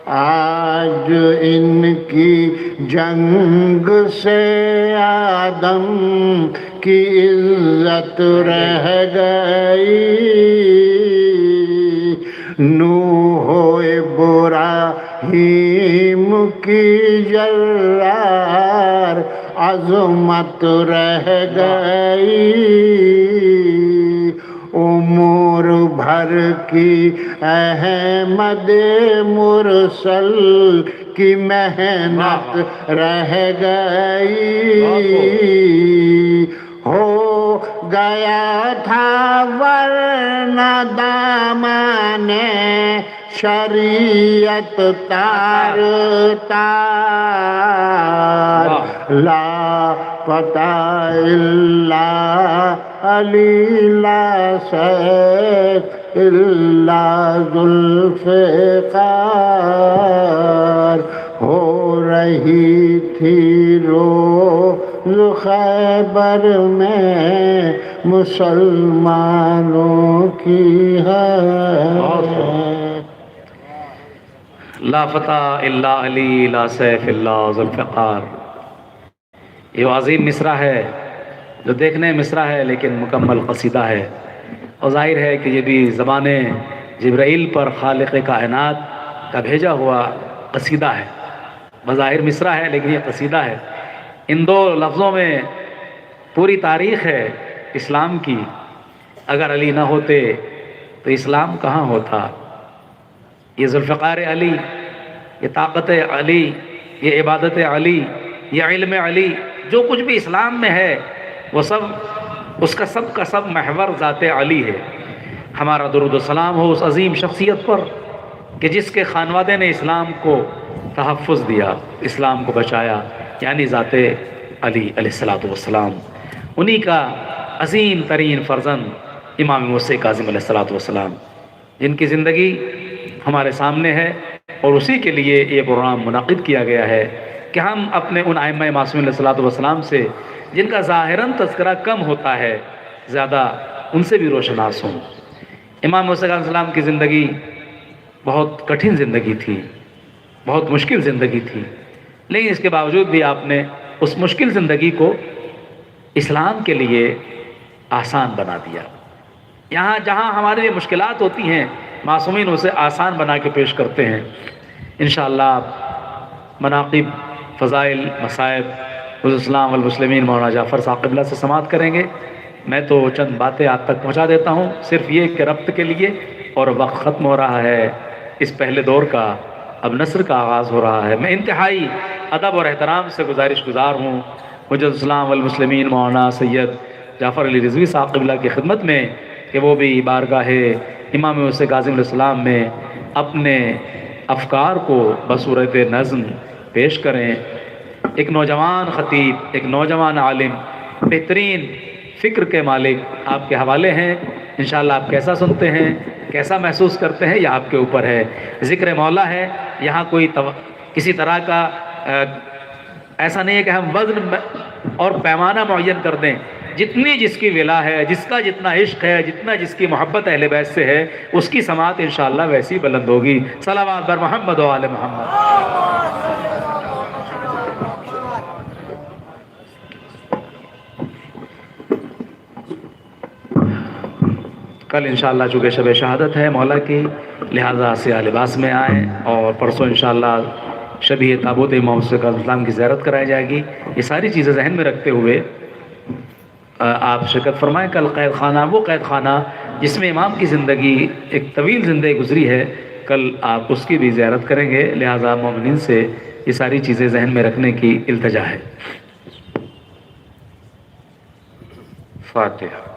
آج ان کی جنگ سے آدم کی عزت رہ گئی، نوح و ابراہیم کی جلال عظمت رہ گئی، امور بھر کی احمد مرسل کی محنت رہ گئی، ہو گیا تھا ورنہ دامن شریعت تار تار، لا پتہ الا علی لا سیف الا ذوالفقار، ہو رہی تھی روز خیبر میں مسلمانوں کی حیرت، لا فتح الا علی لا سیف الا ذوالفقار۔ یہ عظیم مصرع ہے جو دیکھنے میں مصرع ہے لیکن مکمل قصیدہ ہے، اور ظاہر ہے کہ یہ بھی زبان جبرائیل پر خالق کائنات کا بھیجا ہوا قصیدہ ہے۔ بظاہر مصرع ہے لیکن یہ قصیدہ ہے۔ ان دو لفظوں میں پوری تاریخ ہے اسلام کی۔ اگر علی نہ ہوتے تو اسلام کہاں ہوتا؟ یہ ذوالفقار علی، یہ طاقت علی، یہ عبادت علی، یہ علم علی، جو کچھ بھی اسلام میں ہے وہ سب اس کا سب محور ذات علی ہے۔ ہمارا درود و سلام ہو اس عظیم شخصیت پر کہ جس کے خانوادے نے اسلام کو تحفظ دیا، اسلام کو بچایا، یعنی ذات علی علیہ السلام۔ انہی کا عظیم ترین فرزند امام موسیٰ کاظم علیہ السلام، جن کی زندگی ہمارے سامنے ہے، اور اسی کے لیے یہ پروگرام منعقد کیا گیا ہے کہ ہم اپنے ان ائمہ معصومین علیہ السلام سے جن کا ظاہراً تذکرہ کم ہوتا ہے زیادہ ان سے بھی روشناس ہوں۔ امام موسیٰ علیہ السلام کی زندگی بہت کٹھن زندگی تھی، بہت مشکل زندگی تھی، لیکن اس کے باوجود بھی آپ نے اس مشکل زندگی کو اسلام کے لیے آسان بنا دیا۔ یہاں جہاں ہمارے لیے مشکلات ہوتی ہیں معصومین اسے آسان بنا کے پیش کرتے ہیں۔ انشاءاللہ آپ مناقب، فضائل، مصائب حضرت الاسلام والمسلمین مولانا جعفر صاحب قبلہ سے سماعت کریں گے۔ میں تو چند باتیں آپ تک پہنچا دیتا ہوں صرف یہ کہ ربط کے لیے، اور وقت ختم ہو رہا ہے اس پہلے دور کا، اب نثر کا آغاز ہو رہا ہے۔ میں انتہائی ادب اور احترام سے گزار ہوں حضرت الاسلام والمسلمین مولانا سید جعفر علی رضوی صاحب قبلہ کی خدمت میں کہ وہ بھی بارگاہ امام موسیٰ کاظم علیہ السلام میں اپنے افکار کو بصورت نظم پیش کریں۔ ایک نوجوان خطیب، ایک نوجوان عالم، بہترین فکر کے مالک آپ کے حوالے ہیں۔ انشاءاللہ آپ کیسا سنتے ہیں، کیسا محسوس کرتے ہیں، یہ آپ کے اوپر ہے۔ ذکر مولا ہے، یہاں کوئی کسی طرح کا ایسا نہیں ہے کہ ہم وزن اور پیمانہ معین کر دیں۔ جتنی جس کی ولا ہے، جس کا جتنا عشق ہے، جتنا جس کی محبت اہل بیت سے ہے، اس کی سماعت انشاءاللہ ویسی بلند ہوگی۔ صلوات بر محمد و آل محمد۔ کل انشاءاللہ چونکہ شب شہادت ہے مولا کی، لہٰذا سیاہ لباس میں آئیں، اور پرسوں انشاءاللہ شبیہ تابوت امام موسیٰ کاظم السلام کی زیارت کرائی جائے گی۔ یہ ساری چیزیں ذہن میں رکھتے ہوئے آپ شرکت فرمائیں۔ کل قید خانہ، وہ قید خانہ جس میں امام کی زندگی ایک طویل زندگی گزری ہے، کل آپ اس کی بھی زیارت کریں گے، لہٰذا مومنین سے یہ ساری چیزیں ذہن میں رکھنے کی التجا ہے۔ فاتحہ۔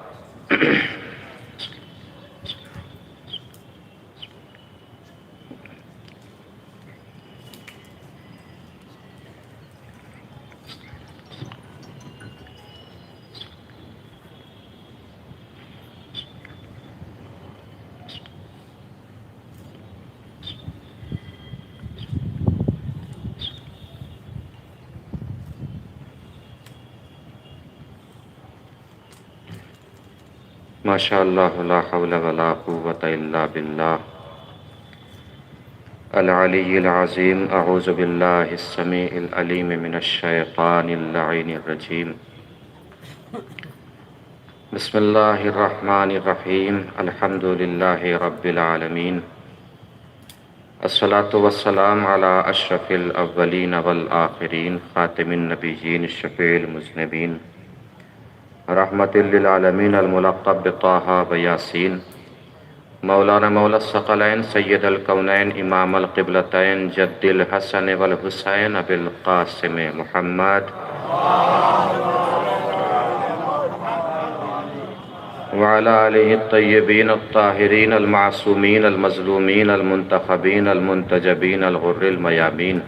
ماشاء اللہ لا حول ولا قوة الا باللہ العلی العظیم۔ اعوذ باللہ السمیع العلیم من الشیطان اللعین الرجیم۔ بسم اللہ الرحمن الرحیم۔ الحمد للہ رب العالمین، الصلاة والسلام على اشرف الاولین والآخرین خاتم النبیین الشفیع المذنبین رحمت للعالمین الملقب بطہ و یاسین مولانا مولا الثقلین سید الکونین امام القبلتین جد الحسن والحسین ابی القاسم محمد وعلى آلہ الطیبین الطاہرین المعصومین المظلومین المنتخبین المنتجبین الغر المیامین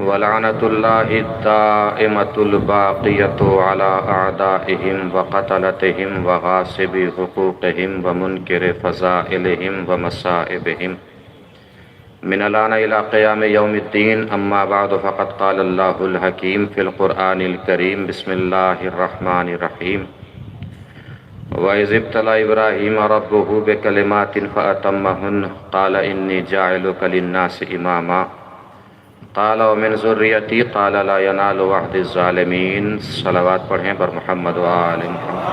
ولعنۃ اللہ الدائمۃ الباقیۃ علی اعدائہم وقتلتہم وغاصب حقوقہم ومنکر فضائلہم ومصائبہم من الآن إلى قیام یوم الدین اما بعد فقد قال اللہ الحکیم فی القرآن الکریم بسم اللہ الرحمن الرحیم وَإِذِ ابْتَلَىٰ إِبْرَاهِيمَ رَبُّهُ بِكَلِمَاتٍ فَأَتَمَّهُنَّ قَالَ إِنِّي جَاعِلُكَ لِلنَّاسِ إِمَامًا قَالَ وَمِنْ ذُرِّيَّتِي قَالَ لَا يَنَالُ عَهْدِ الظَّالِمِينَ صلوات پڑھیں بر محمد وآل محمد۔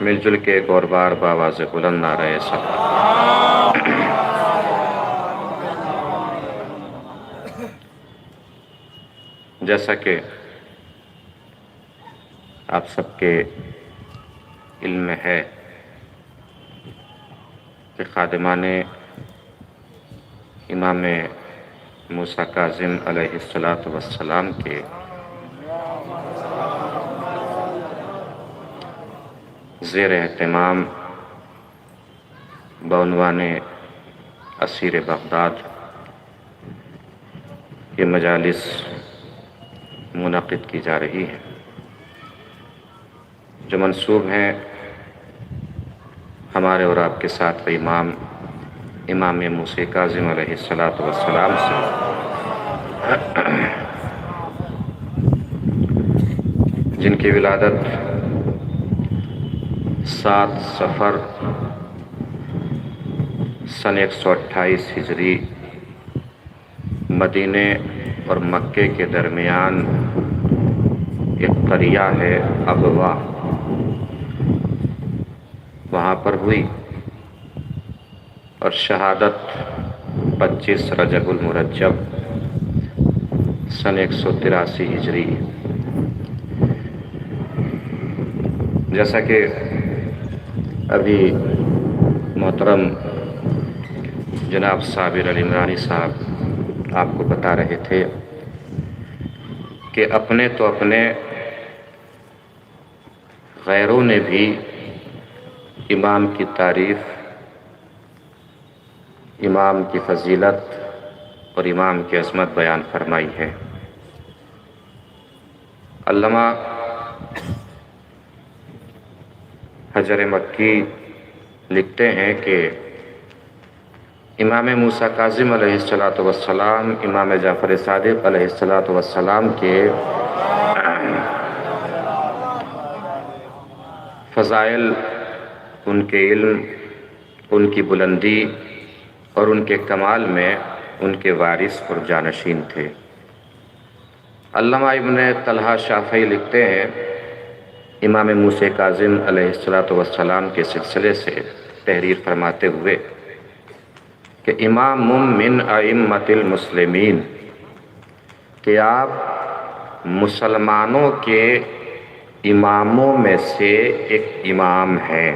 مل جل کے ایک اور بار باواز بلند نعرہ صلوات۔ جیسا کہ آپ سب کے علم میں ہے کہ خادمان امام موسیٰ کاظم علیہ السلام کے زیر اہتمام بعنوان اسیر بغداد یہ مجالس منعقد کی جا رہی ہیں جو منسوب ہیں ہمارے اور آپ کے ساتھ امام موسیٰ کاظم علیہ السلام سے، جن کی ولادت 7 صفر سن 128 ہجری مدینے اور مکے کے درمیان ایک قریہ ہے ابوا، وہاں پر ہوئی، اور شہادت 25 رجب المرجب سن 183 ہجری۔ جیسا کہ ابھی محترم جناب صابر علی عمرانی صاحب آپ کو بتا رہے تھے کہ اپنے تو اپنے غیروں نے بھی امام کی تعریف، امام کی فضیلت اور امام کی عظمت بیان فرمائی ہے۔ علامہ حجر مکی لکھتے ہیں کہ امام موسیٰ کاظم علیہ السلام امام جعفر صادق علیہ السلام کے فضائل، ان کے علم، ان کی بلندی اور ان کے کمال میں ان کے وارث اور جانشین تھے۔ علامہ ابن طلحہ شافعی لکھتے ہیں امام موسیٰ کاظم علیہ السلام کے سلسلے سے تحریر فرماتے ہوئے کہ امام من ائمۃ المسلمین، کہ آپ مسلمانوں کے اماموں میں سے ایک امام ہیں۔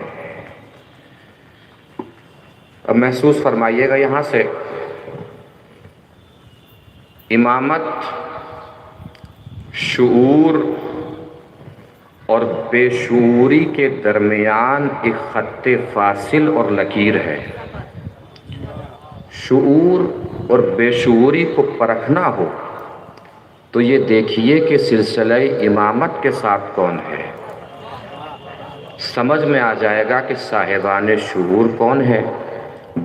اب محسوس فرمائیے گا یہاں سے، امامت شعور اور بے شعوری کے درمیان ایک خط فاصل اور لکیر ہے۔ شعور اور بے شعوری کو پرکھنا ہو تو یہ دیکھیے کہ سلسلہ امامت کے ساتھ کون ہے، سمجھ میں آ جائے گا کہ صاحبان شعور کون ہے،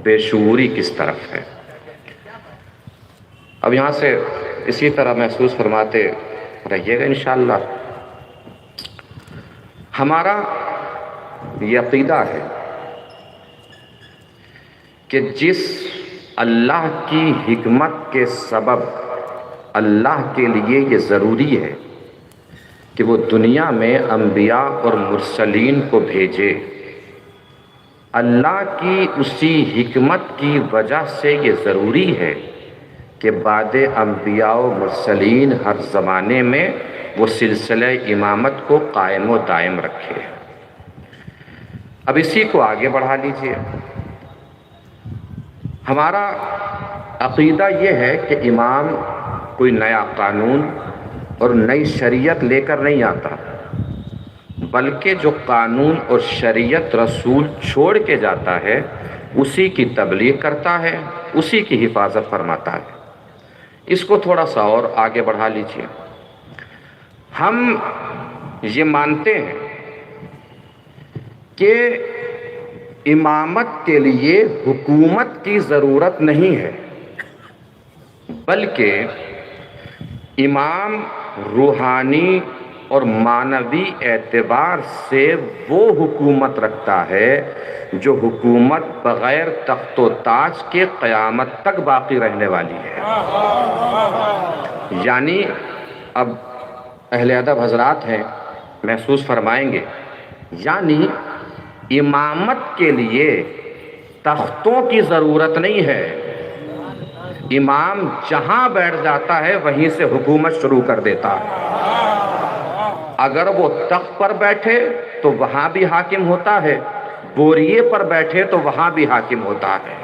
بے شعوری کس طرف ہے۔ اب یہاں سے اسی طرح محسوس فرماتے رہیے گا انشاءاللہ۔ ہمارا یہ عقیدہ ہے کہ جس اللہ کی حکمت کے سبب اللہ کے لیے یہ ضروری ہے کہ وہ دنیا میں انبیاء اور مرسلین کو بھیجے، اللہ کی اسی حکمت کی وجہ سے یہ ضروری ہے کہ بعد انبیاء و مرسلین ہر زمانے میں وہ سلسلہ امامت کو قائم و دائم رکھے۔ اب اسی کو آگے بڑھا لیجئے۔ ہمارا عقیدہ یہ ہے کہ امام کوئی نیا قانون اور نئی شریعت لے کر نہیں آتا، بلکہ جو قانون اور شریعت رسول چھوڑ کے جاتا ہے اسی کی تبلیغ کرتا ہے، اسی کی حفاظت فرماتا ہے۔ اس کو تھوڑا سا اور آگے بڑھا لیجئے۔ ہم یہ مانتے ہیں کہ امامت کے لیے حکومت کی ضرورت نہیں ہے، بلکہ امام روحانی اور معنوی اعتبار سے وہ حکومت رکھتا ہے جو حکومت بغیر تخت و تاج کے قیامت تک باقی رہنے والی ہے۔ یعنی اب اہل ادب حضرات ہیں، محسوس فرمائیں گے، یعنی امامت کے لیے تختوں کی ضرورت نہیں ہے۔ امام جہاں بیٹھ جاتا ہے وہیں سے حکومت شروع کر دیتا ہے۔ اگر وہ تخت پر بیٹھے تو وہاں بھی حاکم ہوتا ہے، بوریے پر بیٹھے تو وہاں بھی حاکم ہوتا ہے۔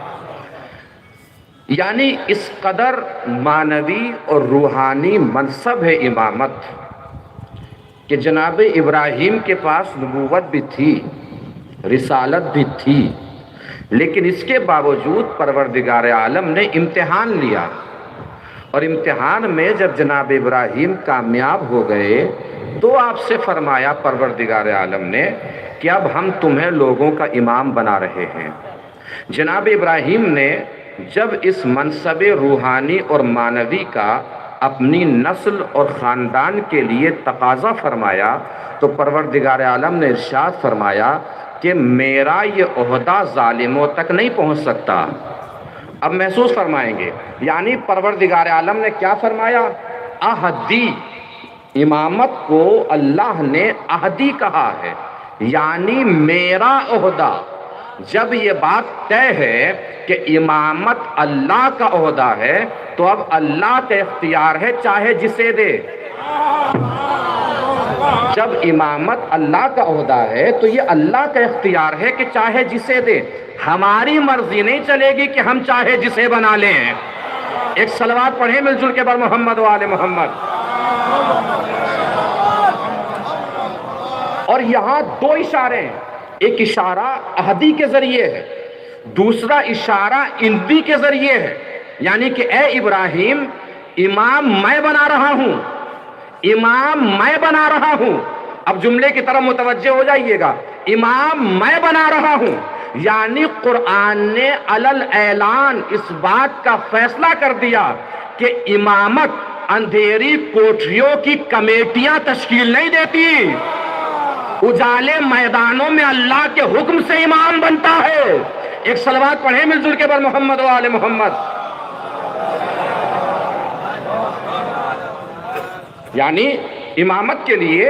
یعنی اس قدر معنوی اور روحانی منصب ہے امامت کہ جناب ابراہیم کے پاس نبوت بھی تھی، رسالت بھی تھی، لیکن اس کے باوجود پروردگار عالم نے امتحان لیا، اور امتحان میں جب جناب ابراہیم کامیاب ہو گئے تو آپ سے فرمایا پروردگار عالم نے کہ اب ہم تمہیں لوگوں کا امام بنا رہے ہیں۔ جناب ابراہیم نے جب اس منصب روحانی اور معنوی کا اپنی نسل اور خاندان کے لیے تقاضا فرمایا تو پروردگار عالم نے ارشاد فرمایا کہ میرا یہ عہدہ ظالموں تک نہیں پہنچ سکتا۔ اب محسوس فرمائیں گے، یعنی پروردگار عالم نے کیا فرمایا؟ احدی، امامت کو اللہ نے احدی کہا ہے، یعنی میرا عہدہ۔ جب یہ بات طے ہے کہ امامت اللہ کا عہدہ ہے تو اب اللہ کا اختیار ہے چاہے جسے دے۔ جب امامت اللہ کا عہدہ ہے تو یہ اللہ کا اختیار ہے کہ چاہے جسے دے، ہماری مرضی نہیں چلے گی کہ ہم چاہے جسے بنا لیں۔ ایک صلوات پڑھیں مل جل کے بر محمد و آل محمد۔ اور یہاں دو اشارے ہیں، ایک اشارہ احدی کے ذریعے ہے، دوسرا اشارہ اندی کے ذریعے ہے، یعنی کہ اے ابراہیم امام میں بنا رہا ہوں، امام میں بنا رہا ہوں۔ اب جملے کی طرف متوجہ ہو جائیے گا، امام میں بنا رہا ہوں، یعنی قرآن نے علل اعلان اس بات کا فیصلہ کر دیا کہ امامت اندھیری کوٹریوں کی کمیٹیاں تشکیل نہیں دیتی، اجالے میدانوں میں اللہ کے حکم سے امام بنتا ہے۔ ایک صلوات پڑھیں مل جل کے بر محمد و آل محمد۔ یعنی امامت کے لیے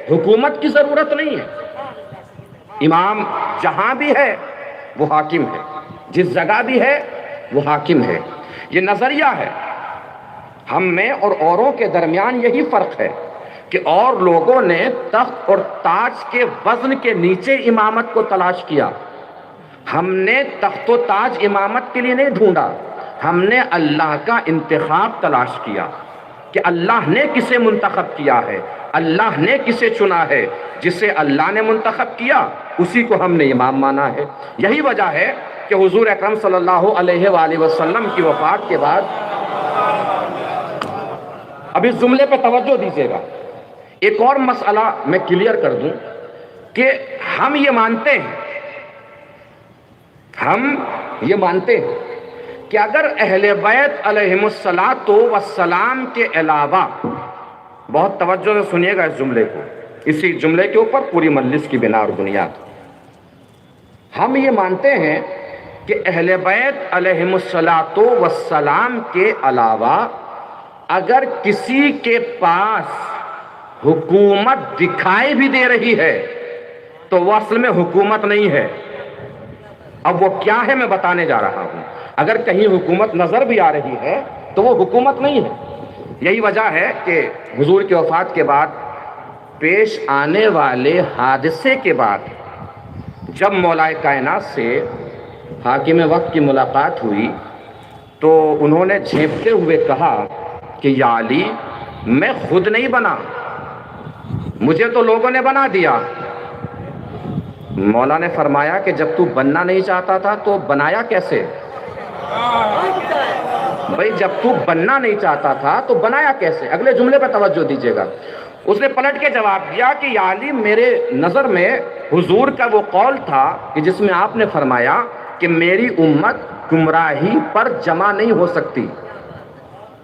حکومت کی ضرورت نہیں ہے، امام جہاں بھی ہے وہ حاکم ہے، جس جگہ بھی ہے وہ حاکم ہے۔ یہ نظریہ ہے، ہم میں اور اوروں کے درمیان یہی فرق ہے کہ اور لوگوں نے تخت اور تاج کے وزن کے نیچے امامت کو تلاش کیا، ہم نے تخت و تاج امامت کے لیے نہیں ڈھونڈا، ہم نے اللہ کا انتخاب تلاش کیا کہ اللہ نے کسے منتخب کیا ہے، اللہ نے کسے چنا ہے، جسے اللہ نے منتخب کیا اسی کو ہم نے امام مانا ہے۔ یہی وجہ ہے کہ حضور اکرم صلی اللہ علیہ وآلہ وسلم کی وفات کے بعد، اب اس جملے پہ توجہ دیجیے گا، ایک اور مسئلہ میں کلیئر کر دوں کہ ہم یہ مانتے ہیں کہ اگر اہل بیت علیہم السلام کے علاوہ، بہت توجہ سے سنیے گا اس جملے کو، اسی جملے کے اوپر پوری مجلس کی بنا اور بنیاد، ہم یہ مانتے ہیں کہ اہل بیت علیہم السلام کے علاوہ اگر کسی کے پاس حکومت دکھائی بھی دے رہی ہے تو وہ اصل میں حکومت نہیں ہے، اب وہ کیا ہے میں بتانے جا رہا ہوں. اگر کہیں حکومت نظر بھی آ رہی ہے تو وہ حکومت نہیں ہے. یہی وجہ ہے کہ حضور کی وفات کے بعد پیش آنے والے حادثے کے بعد جب مولا کائنات سے حاکم وقت کی ملاقات ہوئی تو انہوں نے جھینپتے ہوئے کہا کہ یا علی میں خود نہیں بنا، مجھے تو لوگوں نے بنا دیا. مولا نے فرمایا کہ جب تو بننا نہیں چاہتا تھا تو بنایا کیسے؟ بھائی جب تو بننا نہیں چاہتا تھا تو بنایا کیسے؟ اگلے جملے پہ توجہ دیجیے گا. اس نے پلٹ کے جواب دیا کہ یا علی میرے نظر میں حضور کا وہ قول تھا کہ جس میں آپ نے فرمایا کہ میری امت گمراہی پر جمع نہیں ہو سکتی.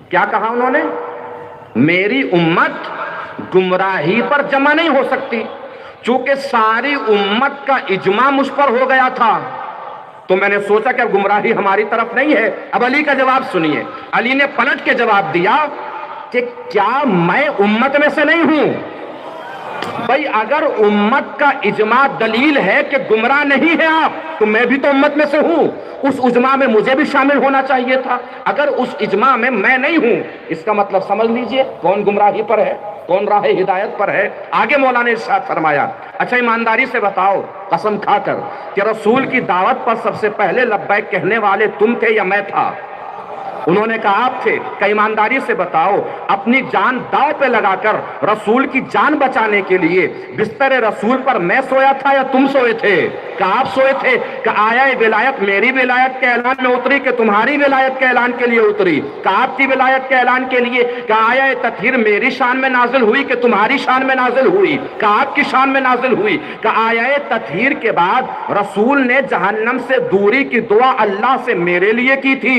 کیا کہا انہوں نے؟ میری امت گمراہی پر جمع نہیں ہو سکتی. چونکہ ساری امت کا اجماع مجھ پر ہو گیا تھا تو میں نے سوچا کہ اب گمراہی ہماری طرف نہیں ہے. اب علی کا جواب سنیے. علی نے پلٹ کے جواب دیا کہ کیا میں امت میں سے نہیں ہوں؟ بھائی اگر امت کا اجماع دلیل ہے کہ گمراہ نہیں ہے آپ تو میں بھی تو امت میں سے ہوں. اس اجماع میں مجھے بھی شامل ہونا چاہیے تھا. اگر اس اجماع میں نہیں ہوں اس کا مطلب سمجھ لیجئے کون گمراہی پر ہے، کون راہ ہدایت پر ہے. آگے مولا نے ارشاد فرمایا اچھا ایمانداری سے بتاؤ قسم کھا کر کہ رسول کی دعوت پر سب سے پہلے لبیک کہنے والے تم تھے یا میں تھا؟ انہوں نے کہا آپ تھے. کہ ایمانداری سے بتاؤ اپنی جان داؤ پہ لگا کر رسول کی جان بچانے کے لیے بستر رسول پر میں سویا تھا یا تم سوئے تھے؟ کہ آپ سوئے تھے. کہ آیا ولایت میری ولایت کے اعلان میں اتری کہ تمہاری ولایت کے اعلان کے لیے اتری؟ کہ آپ کی ولایت کے اعلان کے لیے. کہ آیا تطہیر میری شان میں نازل ہوئی کہ تمہاری شان میں نازل ہوئی؟ کہ آپ کی شان میں نازل ہوئی. کہ آیا تطہیر کے بعد رسول نے جہنم سے دوری کی دعا اللہ سے میرے لیے کی تھی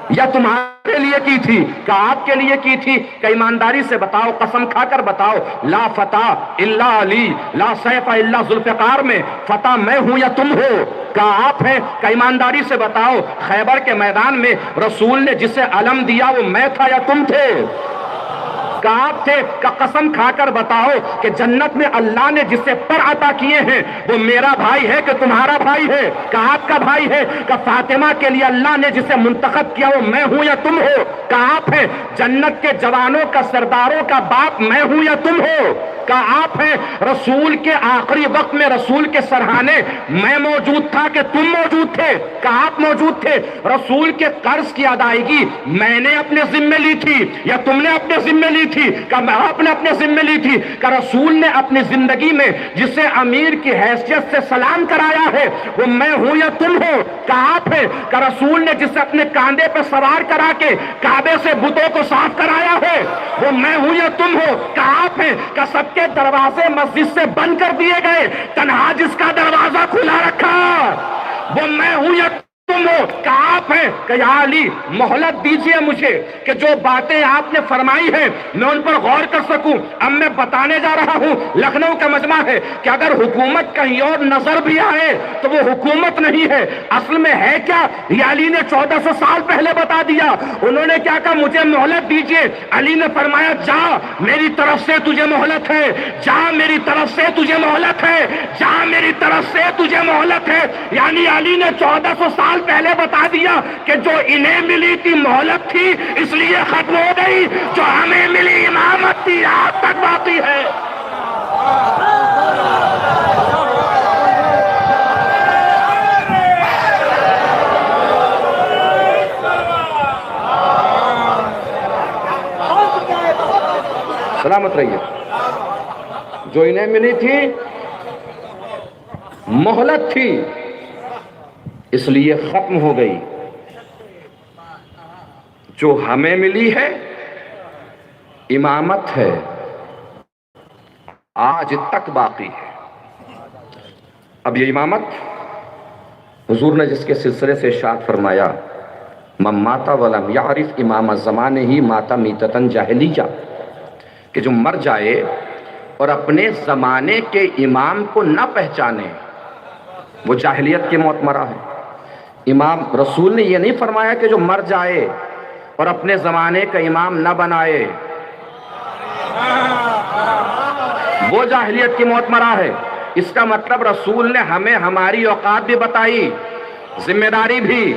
یا تمہارے لیے کی تھی؟ کہ آپ کے لیے کی تھی. کہ ایمانداری سے بتاؤ قسم کھا کر بتاؤ لا فتح الا علی لا سیف الا ذوالفقار میں فتح میں ہوں یا تم ہو؟ کہ آپ ہیں. کہ ایمانداری سے بتاؤ خیبر کے میدان میں رسول نے جسے علم دیا وہ میں تھا یا تم تھے؟ کہ آپ تھے. کہ قسم کھا کر بتاؤ کہ جنت میں اللہ نے جسے پر عطا کیے ہیں وہ میرا بھائی ہے کہ تمہارا بھائی ہے؟ کہ آپ کا بھائی ہے. کہ فاطمہ کے لیے اللہ نے جسے منتخب کیا وہ میں ہوں یا تم ہو؟ کہ آپ ہیں. جنت کے جوانوں کا سرداروں کا باپ میں ہوں یا تم ہو؟ کہ آپ ہیں. رسول کے آخری وقت میں رسول کے سرحانے میں موجود تھا کہ تم موجود تھے؟ کہ آپ موجود تھے. رسول کے قرض کی ادائیگی میں نے اپنے ذمے لی تھی یا تم نے اپنے ذمے لی تھی؟ کہ آپ نے اپنے ذمے لی تھی. کہ رسول نے اپنی زندگی میں جسے امیر کی حیثیت سے سلام کرایا ہے وہ میں ہوں یا تم ہو؟ کہ آپ ہیں. کہ رسول نے جسے اپنے کاندھے پہ سوار کرا کے کعبے سے بتوں کو صاف کرایا ہے وہ میں ہوں یا تم ہو؟ کہ آپ ہیں. کہ سب کے دروازے مسجد سے بند کر دیے گئے تنہا جس کا دروازہ کھلا رکھا وہ میں ہوں یا تم ہو؟ کہ آپ ہیں. کہ یا علی مہلت دیجئے مجھے کہ جو باتیں آپ نے فرمائی ہیں میں ان پر غور کر سکوں. اب میں بتانے جا رہا ہوں لکھنؤ کا مجمع ہے کہ اگر حکومت کہیں اور نظر بھی آئے تو وہ حکومت نہیں ہے. اصل میں ہے کیا یہ علی نے 1400 سال پہلے بتا دیا. انہوں نے کیا کہا مجھے مہلت دیجئے. علی نے فرمایا جا میری طرف سے تجھے مہلت ہے، جا میری طرف سے تجھے مہلت ہے، جا میری طرف سے تجھے مہلت ہے. یعنی علی نے 1400 سال پہلے بتا دیا کہ جو انہیں ملی تھی مہلت تھی اس لیے ختم ہو گئی، جو ہمیں ملی امامت تھی آج تک باقی ہے. سلامت رہیے. جو انہیں ملی تھی مہلت تھی اس لیے ختم ہو گئی، جو ہمیں ملی ہے امامت ہے آج تک باقی ہے. اب یہ امامت حضور نے جس کے سلسلے سے ارشاد فرمایا من مات ولم یعرف امام الزمان ہی مات میتتن جاہلیہ، کہ جو مر جائے اور اپنے زمانے کے امام کو نہ پہچانے وہ جاہلیت کی موت مرا ہے. امام رسول نے یہ نہیں فرمایا کہ جو مر جائے اور اپنے زمانے کا امام نہ بنائے وہ جاہلیت کی موت مرا ہے. اس کا مطلب رسول نے ہمیں ہماری اوقات بھی بتائی، ذمہ داری بھی،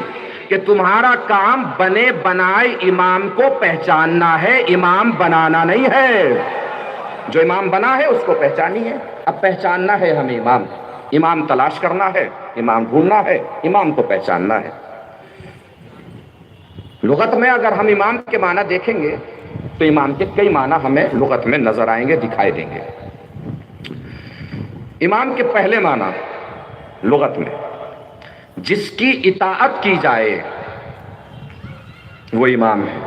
کہ تمہارا کام بنے بنائے امام کو پہچاننا ہے، امام بنانا نہیں ہے۔ جو امام بنا ہے اس کو پہچانی ہے، اب پہچاننا ہے ہمیں امام تلاش کرنا ہے، امام ڈھونڈنا ہے، امام کو پہچاننا ہے۔ لغت میں اگر ہم امام کے معنی دیکھیں گے تو امام کے کئی معنی ہمیں لغت میں نظر آئیں گے، دکھائی دیں گے۔ امام کے پہلے معنی لغت میں جس کی اطاعت کی جائے وہ امام ہے۔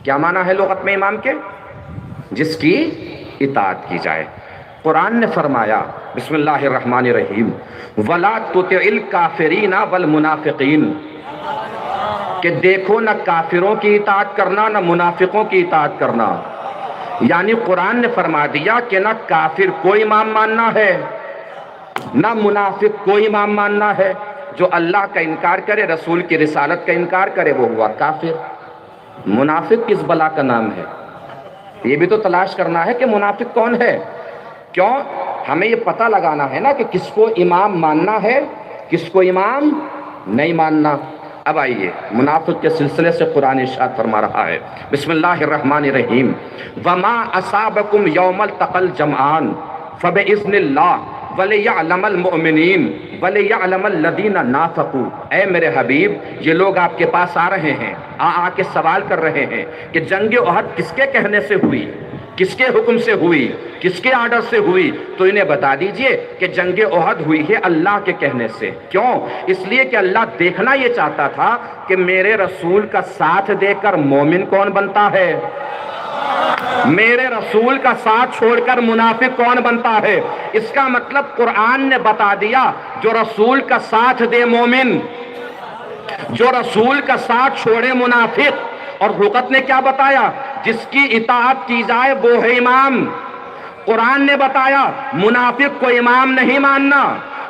کیا معنی ہے لغت میں امام کے؟ جس کی اطاعت کی جائے۔ قرآن نے فرمایا بسم اللہ الرحمن الرحیم وَلَا تُطِعِ الْكَافِرِينَ وَالْمُنَافِقِينَ، کہ دیکھو نہ کافروں کی اطاعت کرنا نہ منافقوں کی اطاعت کرنا۔ یعنی قرآن نے فرما دیا کہ نہ کافر کو امام ماننا ہے نہ منافق کو امام ماننا ہے۔ جو اللہ کا انکار کرے، رسول کی رسالت کا انکار کرے، وہ ہوا کافر۔ منافق کس بلا کا نام ہے؟ یہ بھی تو تلاش کرنا ہے کہ منافق کون ہے۔ کیوں؟ ہمیں یہ پتہ لگانا ہے نا کہ کس کو امام ماننا ہے، کس کو امام نہیں ماننا۔ اب آئیے منافق کے سلسلے سے قرآن ارشاد فرما رہا ہے بسم اللہ الرحمن الرحیم وَمَا أَصَابَكُمْ يَوْمَ الْتَقَى الْجَمْعَانِ فَبِإِذْنِ اللَّهِ وَلِيَعْلَمَ الْمُؤْمِنِينَ وَلِيَعْلَمَ الَّذِينَ نَافَقُوا۔ اے میرے حبیب، یہ لوگ آپ کے پاس آ رہے ہیں، آ کے سوال کر رہے ہیں کہ جنگ احد کس کے کہنے سے ہوئی، کس کے حکم سے ہوئی، کس کے آرڈر سے ہوئی؟ تو انہیں بتا دیجئے کہ جنگ احد ہوئی ہے اللہ کے کہنے سے۔ کیوں؟ اس لیے کہ اللہ دیکھنا یہ چاہتا تھا کہ میرے رسول کا ساتھ دے کر مومن کون بنتا ہے، میرے رسول کا ساتھ چھوڑ کر منافق کون بنتا ہے۔ اس کا مطلب قرآن نے بتا دیا جو رسول کا ساتھ دے مومن، جو رسول کا ساتھ چھوڑے منافق۔ اور لغت نے کیا بتایا؟ جس کی اطاعت کی جائے وہ ہے امام۔ قرآن نے بتایا منافق کو امام نہیں ماننا،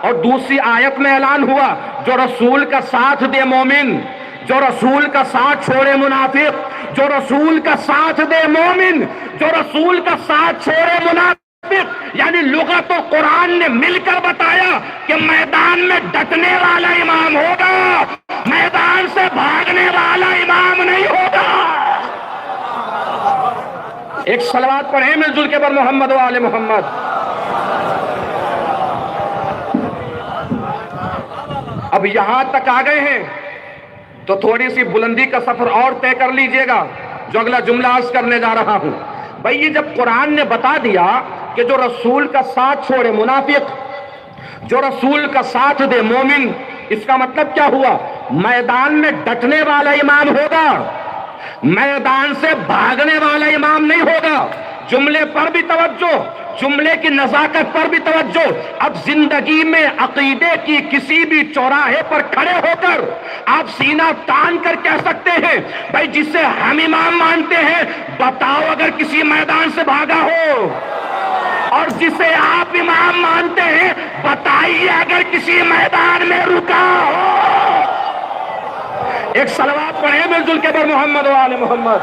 اور دوسری آیت میں اعلان ہوا جو رسول کا ساتھ دے مومن، جو رسول کا ساتھ چھوڑے منافق، جو رسول کا ساتھ دے مومن، جو رسول کا ساتھ چھوڑے منافق۔ یعنی لغت و قرآن نے مل کر بتایا کہ میدان میں ڈٹنے والا امام ہوگا، میدان سے بھاگنے والا امام نہیں ہوگا۔ ایک صلوات پڑھیں مل جل کے بر محمد و آل محمد۔ اب یہاں تک آ گئے ہیں تو تھوڑی سی بلندی کا سفر اور طے کر لیجئے گا جو اگلا جملہ عرض کرنے جا رہا ہوں۔ بھئی یہ جب قرآن نے بتا دیا کہ جو رسول کا ساتھ چھوڑے منافق، جو رسول کا ساتھ دے مومن، اس کا مطلب کیا ہوا؟ میدان میں ڈٹنے والا امام ہوگا، میدان سے بھاگنے والا امام نہیں ہوگا۔ جملے پر بھی توجہ، جملے کی نزاکت پر بھی توجہ۔ اب زندگی میں عقیدے کی کسی بھی چوراہے پر کھڑے ہو کر آپ سینہ تان کر کہہ سکتے ہیں بھائی جسے ہم امام مانتے ہیں بتاؤ اگر کسی میدان سے بھاگا ہو، اور جسے آپ امام مانتے ہیں بتائیے اگر کسی میدان میں رکا ہو۔ ایک صلوات پڑھیں مل جل کے بر محمد و آل محمد۔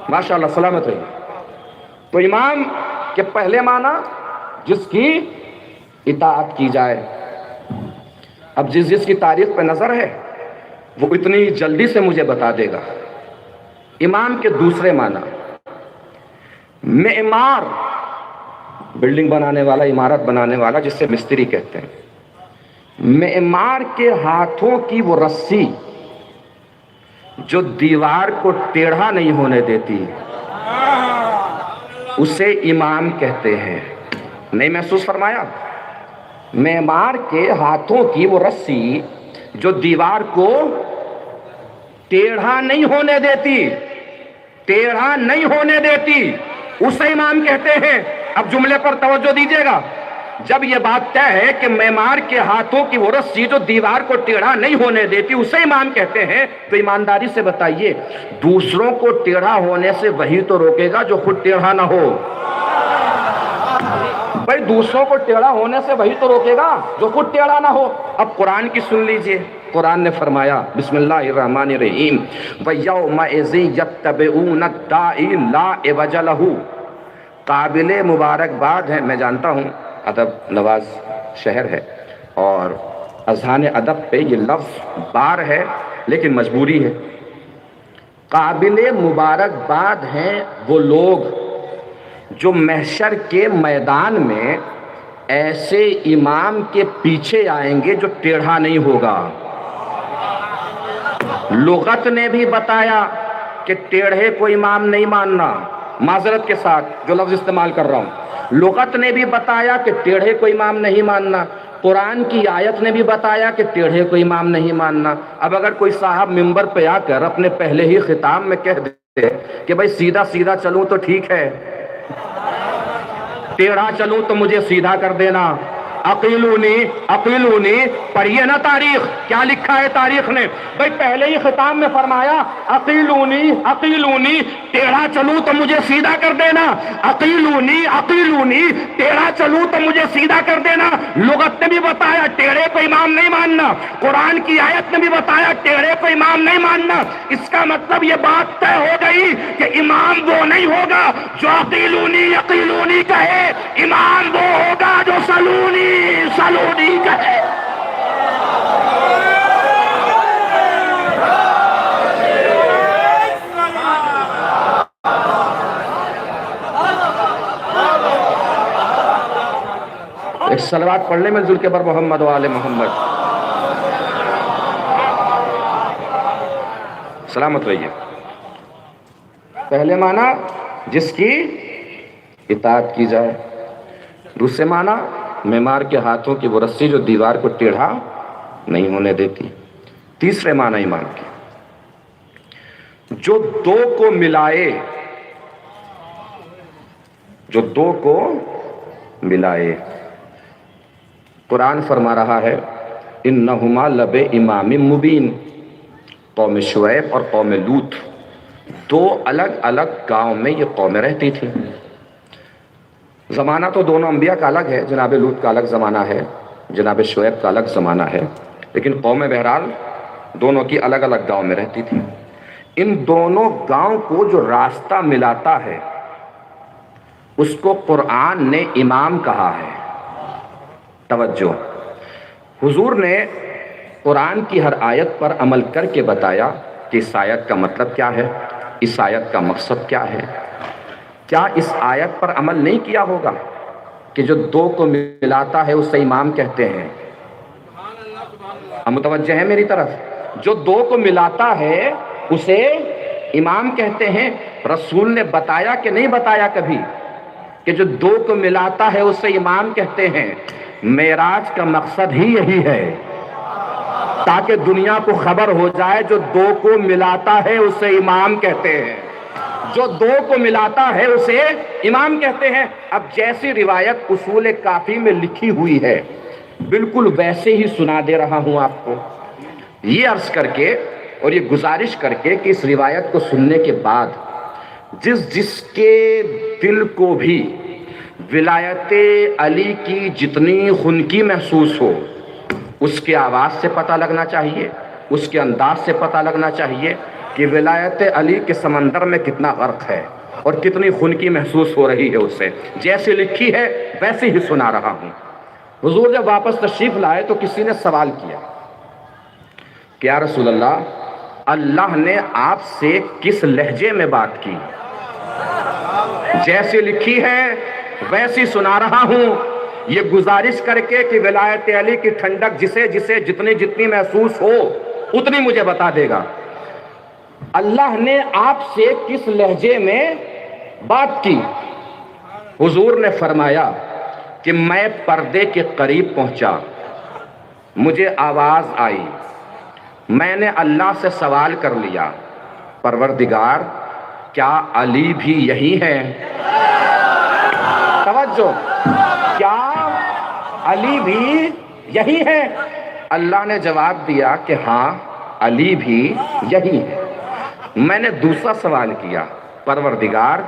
ماشاءاللہ سلامت رہیے۔ تو امام کے پہلے معنی جس کی اطاعت کی جائے۔ اب جس کی تاریخ پہ نظر ہے وہ اتنی جلدی سے مجھے بتا دے گا۔ امام کے دوسرے معنی معمار، بلڈنگ بنانے والا، عمارت بنانے والا، جس سے مستری کہتے ہیں۔ معمار کے ہاتھوں کی وہ رسی جو دیوار کو ٹیڑھا نہیں ہونے دیتی، اسے امام کہتے ہیں۔ نہیں محسوس فرمایا؟ معمار کے ہاتھوں کی وہ رسی جو دیوار کو ٹیڑھا نہیں ہونے دیتی، ٹیڑھا نہیں ہونے دیتی، اسے امام کہتے ہیں۔ اب جملے پر توجہ دیجیے گا۔ جب یہ بات طے ہے کہ معمار کے ہاتھوں کی وہ رسی جو دیوار کو ٹیڑھا نہیں ہونے دیتی اسے امام کہتے ہیں، تو ایمانداری سے بتائیے دوسروں کو ٹیڑھا ہونے سے وہی تو روکے گا جو خود ٹیڑھا نہ ہو۔ بھائی دوسروں کو ٹیڑھا ہونے سے وہی تو روکے گا جو خود ٹیڑھا نہ ہو۔ اب قرآن کی سن لیجئے۔ قرآن نے فرمایا بسم اللہ الرحمن الرحیم وَيَوْمَئِذٍ يَتَّبِعُونَ الدَّاعِي لَا عِوَجَ لَهُ. قابل مبارکباد ہے، میں جانتا ہوں ادب نواز شہر ہے اور اذہان ادب پہ یہ لفظ بار ہے لیکن مجبوری ہے. قابل مبارکباد ہیں وہ لوگ جو محشر کے میدان میں ایسے امام کے پیچھے آئیں گے جو ٹیڑھا نہیں ہوگا. لغت نے بھی بتایا کہ ٹیڑھے کو امام نہیں ماننا، معذرت کے ساتھ جو لفظ استعمال کر رہا ہوں، لغت نے بھی بتایا کہ ٹیڑھے کو امام نہیں ماننا، قرآن کی آیت نے بھی بتایا کہ ٹیڑھے کو امام نہیں ماننا. اب اگر کوئی صاحب منبر پہ آ کر اپنے پہلے ہی خطاب میں کہہ دے کہ بھائی سیدھا سیدھا چلوں تو ٹھیک ہے، ٹیڑھا چلوں تو مجھے سیدھا کر دینا، عقیلونی پڑھیے نا تاریخ کیا لکھا ہے تاریخ نے. بھائی پہلے ہی خطاب میں فرمایا عقیلونی ٹیڑھا چلوں تو مجھے سیدھا کر دینا، عقیلونی ٹیڑھا چلوں تو مجھے سیدھا کر دینا. لغت نے بھی بتایا ٹیڑھے کو امام نہیں ماننا، قرآن کی آیت نے بھی بتایا ٹیڑھے کو امام نہیں ماننا. اس کا مطلب یہ بات طے ہو گئی کہ امام وہ نہیں ہوگا جو عقیلونی کہے، امام وہ ہوگا جو سلونی کہے. ایک صلوات پڑھ لیں میں ذوالکبر محمد و آل محمد. سلامت رہیے. پہلے معنی جس کی اطاعت کی جائے، دوسرے معنی معمار کے ہاتھوں کی وہ رسی جو دیوار کو ٹیڑھا نہیں ہونے دیتی. تیسرے معنی ایمان کے جو دو کو ملائے. قرآن فرما رہا ہے انہما لب امام مبین. قوم شعیب اور قوم لوط دو الگ الگ گاؤں میں یہ قومیں رہتی تھیں. زمانہ تو دونوں انبیاء کا الگ ہے، جناب لوط کا الگ زمانہ ہے، جناب شعیب کا الگ زمانہ ہے، لیکن قومیں بہرحال دونوں کی الگ الگ گاؤں میں رہتی تھی. ان دونوں گاؤں کو جو راستہ ملاتا ہے اس کو قرآن نے امام کہا ہے. توجہ، حضور نے قرآن کی ہر آیت پر عمل کر کے بتایا کہ اس آیت کا مطلب کیا ہے، اس آیت کا مقصد کیا ہے. کیا اس آیت پر عمل نہیں کیا ہوگا کہ جو دو کو ملاتا ہے اسے امام کہتے ہیں؟ متوجہ ہے میری طرف؟ جو دو کو ملاتا ہے اسے امام کہتے ہیں. رسول نے بتایا کہ نہیں بتایا کبھی کہ جو دو کو ملاتا ہے اسے امام کہتے ہیں؟ معراج کا مقصد ہی یہی ہے تاکہ دنیا کو خبر ہو جائے جو دو کو ملاتا ہے اسے امام کہتے ہیں، جو دو کو ملاتا ہے اسے امام کہتے ہیں. اب جیسی روایت اصول کافی میں لکھی ہوئی ہے بالکل ویسے ہی سنا دے رہا ہوں آپ کو، یہ عرض کر کے اور یہ گزارش کر کے کہ اس روایت کو سننے کے بعد جس کے دل کو بھی ولایت علی کی جتنی خنکی محسوس ہو اس کے آواز سے پتہ لگنا چاہیے، اس کے انداز سے پتہ لگنا چاہیے کہ ولایت علی کے سمندر میں کتنا غرق ہے اور کتنی خنکی محسوس ہو رہی ہے اسے. جیسے لکھی ہے ویسے ہی سنا رہا ہوں. حضور جب واپس تشریف لائے تو کسی نے سوال کیا کہ یا رسول اللہ نے آپ سے کس لہجے میں بات کی؟ جیسے لکھی ہے ویسی سنا رہا ہوں، یہ گزارش کر کے کہ ولایت علی کی ٹھنڈک جسے جتنی محسوس ہو اتنی مجھے بتا دے گا. اللہ نے آپ سے کس لہجے میں بات کی؟ حضور نے فرمایا کہ میں پردے کے قریب پہنچا، مجھے آواز آئی، میں نے اللہ سے سوال کر لیا پروردگار کیا علی بھی یہی ہے؟ توجہ، کیا علی بھی یہی ہے؟ اللہ نے جواب دیا کہ ہاں علی بھی یہی ہے. میں نے دوسرا سوال کیا پروردگار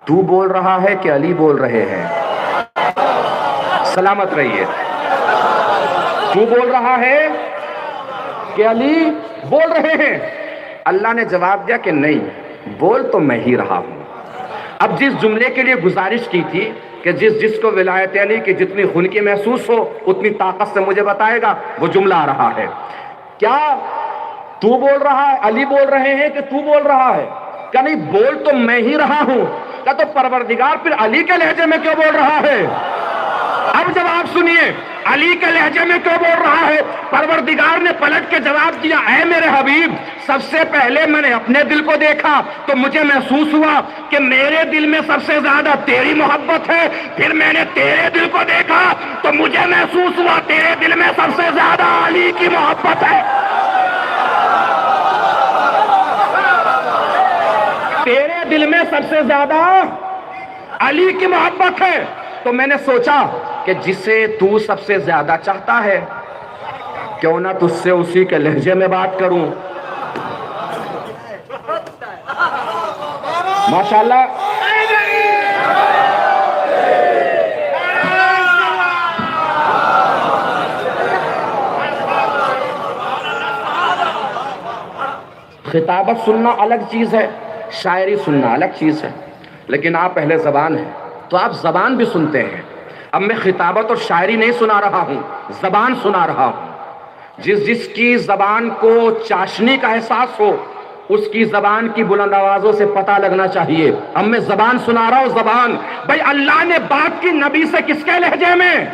تو بول رہا ہے کہ علی بول رہے ہیں؟ سلامت رہیے. تو بول رہا ہے کہ علی بول رہے ہیں؟ اللہ نے جواب دیا کہ نہیں، بول تو میں ہی رہا ہوں۔ اب جس جملے کے لیے گزارش کی تھی کہ جس کو ولایت علی کی جتنی خنکی محسوس ہو اتنی طاقت سے مجھے بتائے گا، وہ جملہ آ رہا ہے۔ کیا تو بول رہا ہے، علی بول رہے ہیں کہ تو بول رہا ہے؟ کہ نہیں، بول تو میں ہی رہا ہوں۔ کہ تو پروردگار پھر علی کے لہجے میں کیوں بول رہا ہے؟ اب جواب سنیے، علی کے لہجے میں کیوں بول رہا ہے؟ پروردگار نے پلٹ کے جواب دیا، اے میرے حبیب، سب سے پہلے میں نے اپنے دل کو دیکھا تو مجھے محسوس ہوا کہ میرے دل میں سب سے زیادہ تیری محبت ہے۔ پھر میں نے تیرے دل کو دیکھا تو مجھے محسوس ہوا تیرے دل میں سب سے زیادہ علی کی محبت ہے۔ تیرے دل میں سب سے زیادہ علی کی محبت ہے، تو میں نے سوچا کہ جسے تو سب سے زیادہ چاہتا ہے کیوں نہ تجھ سے اسی کے لہجے میں بات کروں۔ ماشاءاللہ خطابت سننا الگ چیز ہے، شاعری سننا الگ چیز ہے، لیکن آپ اہل زبان ہیں تو آپ زبان بھی سنتے ہیں۔ اب میں خطابت اور شاعری نہیں سنا رہا ہوں، زبان سنا رہا ہوں۔ جس کی زبان کو چاشنی کا احساس ہو اس کی زبان کی بلند آوازوں سے پتہ لگنا چاہیے۔ اب میں زبان سنا رہا ہوں، زبان۔ بھائی اللہ نے بات کی نبی سے کس کے لہجے میں؟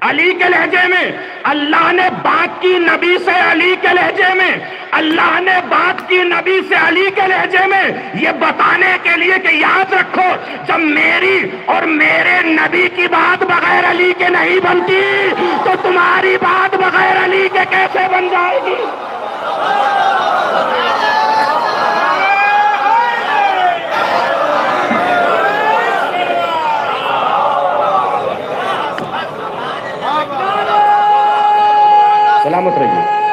علی کے لہجے میں۔ اللہ نے بات کی نبی سے علی کے لہجے میں۔ اللہ نے بات کی نبی سے علی کے لہجے میں، یہ بتانے کے لیے کہ یاد رکھو جب میری اور میرے نبی کی بات بغیر علی کے نہیں بنتی تو تمہاری بات بغیر علی کے کیسے بن جائے گی؟ سلامت رہیے۔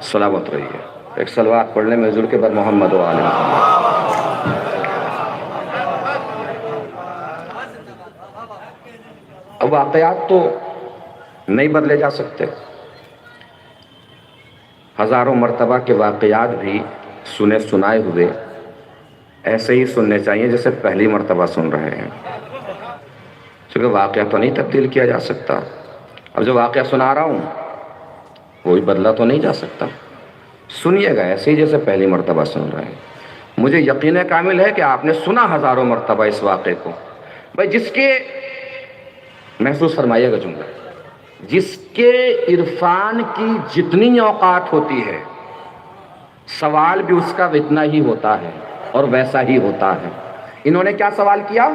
سلامت رہیے۔ ایک صلوات پڑھنے میں حضور کے بر محمد و آل محمد۔ اب واقعات تو نہیں بدلے جا سکتے، ہزاروں مرتبہ کے واقعات بھی سنے سنائے ہوئے ایسے ہی سننے چاہیے جیسے پہلی مرتبہ سن رہے ہیں، کیونکہ واقعہ تو نہیں تبدیل کیا جا سکتا۔ اب جو واقعہ سنا رہا ہوں وہی بدلا تو نہیں جا سکتا، سنیے گا ایسے ہی جیسے پہلی مرتبہ سن رہے ہیں۔ مجھے یقین کامل ہے کہ آپ نے سنا ہزاروں مرتبہ اس واقعے کو۔ بھائی جس کے محسوس فرمائیے گا جملہ، جس کے عرفان کی جتنی اوقات ہوتی ہے سوال بھی اس کا اتنا ہی ہوتا ہے اور ویسا ہی ہوتا ہے۔ انہوں نے کیا سوال کیا؟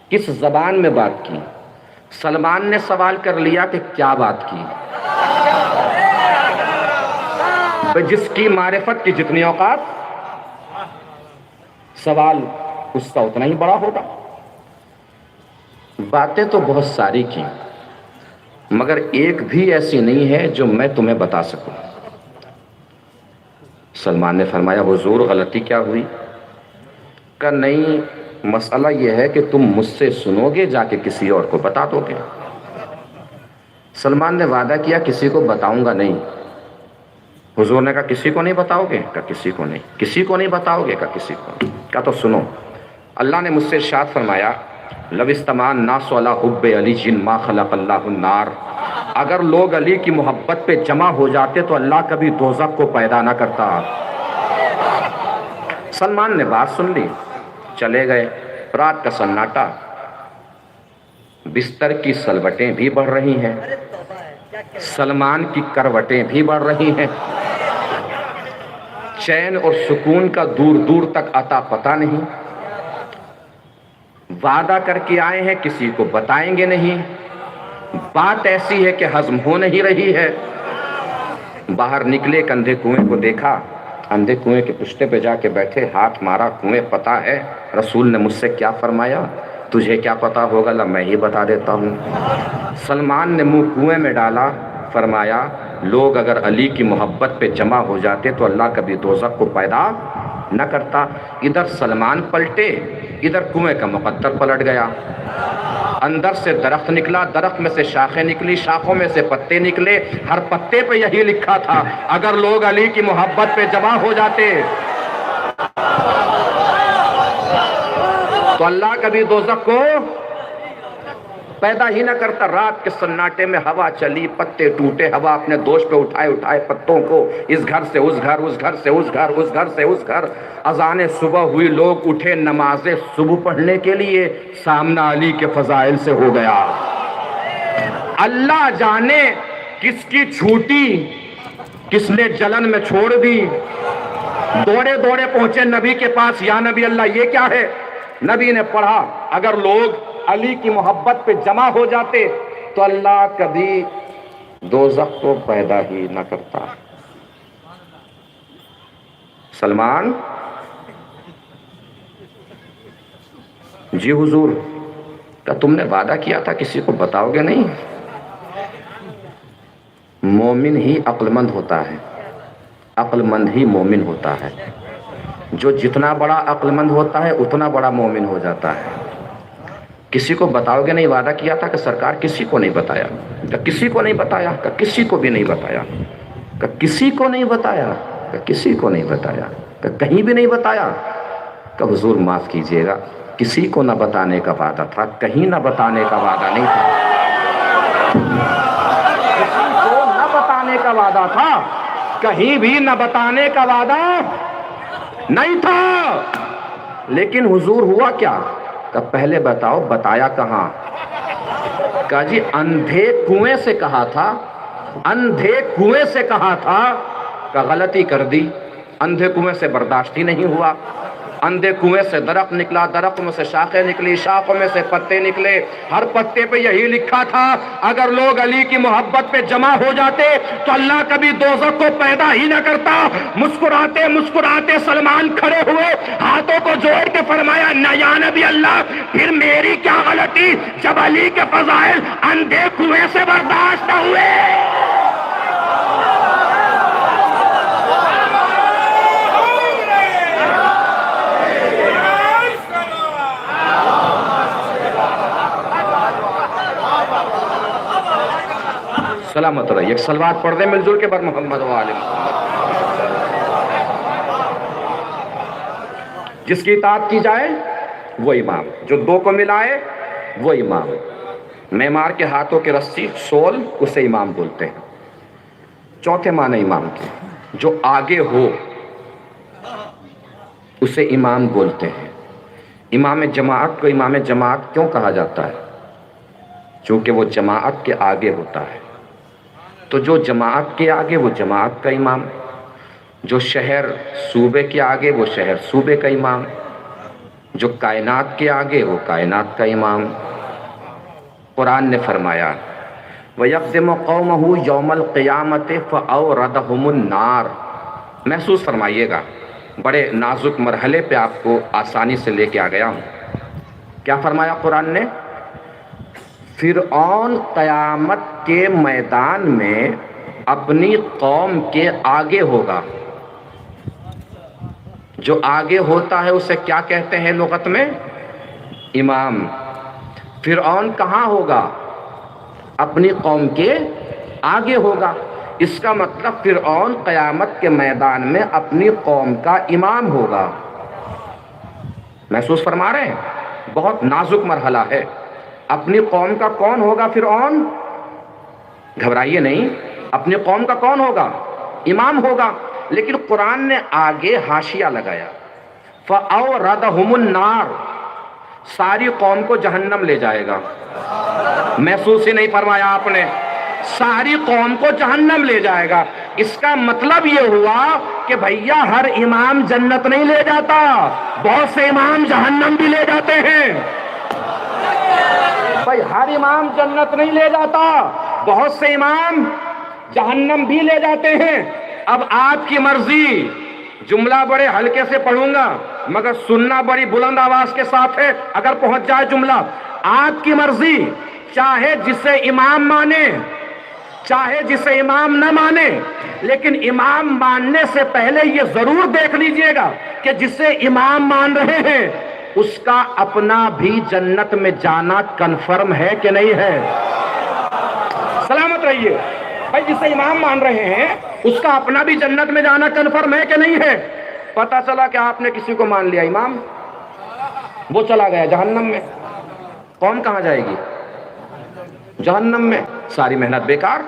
کس زبان میں بات کی؟ سلمان نے سوال کر لیا کہ کیا بات کی؟ جس کی معرفت کی جتنی اوقات سوال اس کا اتنا ہی بڑا ہوگا۔ باتیں تو بہت ساری کی مگر ایک بھی ایسی نہیں ہے جو میں تمہیں بتا سکوں۔ سلمان نے فرمایا حضور غلطی کیا ہوئی؟ کہ نہیں، مسئلہ یہ ہے کہ تم مجھ سے سنو گے جا کے کسی اور کو بتا دو گے۔ سلمان نے وعدہ کیا کسی کو بتاؤں گا نہیں۔ حضور نے کہا کسی کو نہیں بتاؤ گے؟ کہا کسی کو نہیں۔ کسی کو نہیں بتاؤ گے؟ کہا کسی کو نہیں۔ کہا تو سنو، اللہ نے مجھ سے ارشاد فرمایا لو استمع الناس علی حب علی ما خلق اللہ النار، اگر لوگ علی کی محبت پہ جمع ہو جاتے تو اللہ کبھی دوزخ کو پیدا نہ کرتا۔ سلمان نے بات سن لی، چلے گئے۔ رات کا سناٹا، بستر کی سلوٹیں بھی بڑھ رہی ہیں، سلمان کی کروٹیں بھی بڑھ رہی ہیں، چین اور سکون کا دور دور تک عطا پتہ نہیں۔ وعدہ کر کے آئے ہیں کسی کو بتائیں گے نہیں، بات ایسی ہے کہ ہضم ہو نہیں رہی ہے۔ باہر نکلے ایک اندھے کنویں کو دیکھا، اندھے کنویں کے پشتے پہ جا کے بیٹھے، ہاتھ مارا، کنویں پتہ ہے رسول نے مجھ سے کیا فرمایا؟ تجھے کیا پتا ہوگا؟ لا میں ہی بتا دیتا ہوں۔ سلمان نے منہ کنویں میں ڈالا، فرمایا لوگ اگر علی کی محبت پہ جمع ہو جاتے تو اللہ کبھی دوزخ کو پیدا نہ کرتا۔ ادھر سلمان پلٹے، ادھر کنویں کا مقدر پلٹ گیا۔ اندر سے درخت نکلا، درخت میں سے شاخیں نکلی، شاخوں میں سے پتے نکلے، ہر پتے پہ یہی لکھا تھا اگر لوگ علی کی محبت پہ جمع ہو جاتے تو اللہ کبھی دوزخ کو پیدا ہی نہ کرتا۔ رات کے سناٹے میں ہوا چلی، پتے ٹوٹے، ہوا اپنے دوش پہ اٹھائے پتوں کو اس گھر سے اس گھر، اس گھر سے اس گھر، اس گھر سے اس گھر۔ اذان صبح ہوئی، لوگ اٹھے نماز صبح پڑھنے کے لیے، سامنا علی کے فضائل سے ہو گیا۔ اللہ جانے کس کی چھوٹی، کس نے جلن میں چھوڑ دی۔ دوڑے دوڑے پہنچے نبی کے پاس، یا نبی اللہ یہ کیا ہے؟ نبی نے پڑھا اگر لوگ علی کی محبت پہ جمع ہو جاتے تو اللہ کبھی دوزخ کو پیدا ہی نہ کرتا۔ سلمان جی حضور، کیا تم نے وعدہ کیا تھا کسی کو بتاؤ گے نہیں؟ مومن ہی عقل مند ہوتا ہے، عقل مند ہی مومن ہوتا ہے۔ جو جتنا بڑا عقل مند ہوتا ہے اتنا بڑا مومن ہو جاتا ہے۔ کسی کو بتاؤ گے نہیں، وعدہ کیا تھا کہ سرکار کسی کو نہیں بتایا، کہ کسی کو نہیں بتایا، کہ کسی کو بھی نہیں بتایا، کہ کسی کو نہیں بتایا، کہ کسی کو نہیں بتایا، کہ کہیں بھی نہیں بتایا، کہ حضور معاف کیجئے گا، کسی کو نہ بتانے کا وعدہ تھا، کہیں نہ بتانے کا وعدہ نہیں تھا، کسی کو نہ بتانے کا وعدہ تھا، کہیں بھی نہ بتانے کا وعدہ نہیں تھا۔ لیکن حضور ہوا کیا؟ کہ پہلے بتاؤ بتایا کہاں؟ کہا جی اندھے کنویں سے کہا تھا، اندھے کنویں سے کہا تھا، کہ غلطی کر دی، اندھے کنویں سے برداشت ہی نہیں ہوا۔ اندھے کنویں سے درخت نکلا، درخت میں سے شاخیں نکلی، شاخوں میں سے پتے نکلے، ہر پتے پہ یہی لکھا تھا اگر لوگ علی کی محبت پہ جمع ہو جاتے تو اللہ کبھی دوزخ کو پیدا ہی نہ کرتا۔ مسکراتے مسکراتے سلمان کھڑے ہوئے، ہاتھوں کو جوڑ کے فرمایا نہ یا نبی اللہ، پھر میری کیا غلطی جب علی کے فضائل اندھے کنویں سے برداشت نہ ہوئے۔ سلامت رہیے، ایک صلوات پڑھ دیں مل جل کے بر محمد و آل محمد۔ جس کی اطاعت کی جائے وہ امام، جو دو کو ملائے وہ امام۔ معمار کے ہاتھوں کے رسی سول، اسے امام بولتے ہیں۔ چوتھے معنی امام کے، جو آگے ہو اسے امام بولتے ہیں۔ امام جماعت کو امام جماعت کیوں کہا جاتا ہے؟ چونکہ وہ جماعت کے آگے ہوتا ہے۔ تو جو جماعت کے آگے وہ جماعت کا امام، جو شہر صوبے کے آگے وہ شہر صوبے کا امام، جو کائنات کے آگے وہ کائنات کا امام۔ قرآن نے فرمایا وَيَقْدِمُ قَوْمَهُ يَوْمَ الْقِيَامَةِ فَأَوْرَدَهُمُ النَّارِ۔ محسوس فرمائیے گا، بڑے نازک مرحلے پہ آپ کو آسانی سے لے کے آ گیا ہوں۔ کیا فرمایا قرآن نے؟ فرعون قیامت کے میدان میں اپنی قوم کے آگے ہوگا۔ جو آگے ہوتا ہے اسے کیا کہتے ہیں لغت میں؟ امام۔ فرعون کہاں ہوگا؟ اپنی قوم کے آگے ہوگا۔ اس کا مطلب فرعون قیامت کے میدان میں اپنی قوم کا امام ہوگا۔ محسوس فرما رہے ہیں؟ بہت نازک مرحلہ ہے۔ اپنی قوم کا کون ہوگا فرعون؟ گھبرائیے نہیں، اپنی قوم کا کون ہوگا؟ امام ہوگا۔ لیکن قرآن نے آگے حاشیہ لگایا فَأَوْرَدَهُمُ النَّارِ، ساری قوم کو جہنم لے جائے گا۔ محسوس ہی نہیں فرمایا آپ نے؟ ساری قوم کو جہنم لے جائے گا۔ اس کا مطلب یہ ہوا کہ بھیا ہر امام جنت نہیں لے جاتا، بہت سے امام جہنم بھی لے جاتے ہیں۔ بھائی ہر امام جنت نہیں لے جاتا، بہت سے امام جہنم بھی لے جاتے ہیں۔ اب آپ کی مرضی جملہ بڑے ہلکے سے پڑھوں گا مگر سننا بڑی بلند آواز کے ساتھ ہے اگر پہنچ جائے جملہ. آپ کی مرضی، چاہے جسے امام مانے چاہے جسے امام نہ مانے، لیکن امام ماننے سے پہلے یہ ضرور دیکھ لیجئے گا کہ جسے امام مان رہے ہیں اس کا اپنا بھی جنت میں جانا کنفرم ہے کہ نہیں ہے. سلامت رہیے بھائی، جسے امام مان رہے ہیں اس کا اپنا بھی جنت میں جانا کنفرم ہے کہ نہیں ہے. پتا چلا کہ آپ نے کسی کو مان لیا امام، وہ چلا گیا جہنم میں، قوم کہاں جائے گی؟ جہنم میں. ساری محنت بیکار،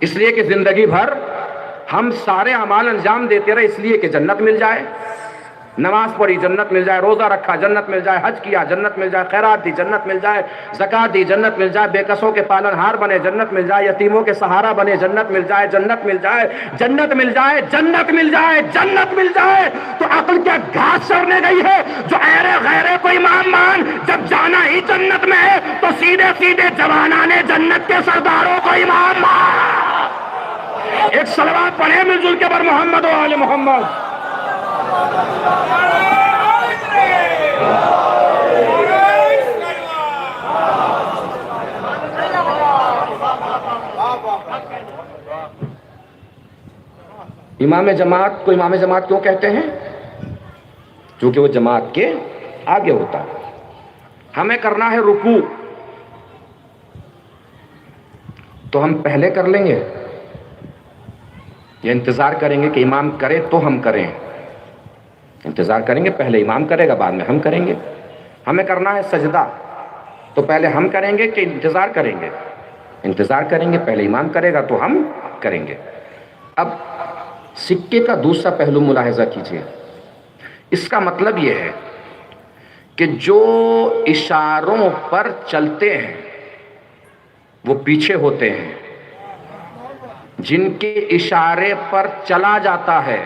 اس لیے کہ زندگی بھر ہم سارے اعمال انجام دیتے رہے اس لیے کہ جنت مل جائے. نماز پڑھی جنت مل جائے، روزہ رکھا جنت مل جائے، حج کیا جنت مل جائے، خیرات دی جنت مل جائے، زکات دی جنت مل جائے، بے کسوں کے پالن ہار بنے جنت مل جائے، یتیموں کے سہارا بنے جنت مل جائے، جنت مل جائے، جنت مل جائے، جنت مل جائے، جنت مل جائے. تو عقل کیا گھاس چرنے گئی ہے جو ایرے غیرے کو امام مان؟ جب جانا ہی جنت میں ہے تو سیدھے سیدھے جوانان جنت کے سرداروں کو امام مان. ایک صلوات پڑھے مل جل کے بر محمد و آل محمد. امام جماعت کو امام جماعت کیوں کہتے ہیں؟ کیونکہ وہ جماعت کے آگے ہوتا ہے. ہمیں کرنا ہے رکوع تو ہم پہلے کر لیں گے یا انتظار کریں گے کہ امام کرے تو ہم کریں؟ انتظار کریں گے، پہلے امام کرے گا بعد میں ہم کریں گے. ہمیں کرنا ہے سجدہ تو پہلے ہم کریں گے کہ انتظار کریں گے؟ انتظار کریں گے، پہلے امام کرے گا تو ہم کریں گے. اب سکے کا دوسرا پہلو ملاحظہ کیجیے. اس کا مطلب یہ ہے کہ جو اشاروں پر چلتے ہیں وہ پیچھے ہوتے ہیں، جن کے اشارے پر چلا جاتا ہے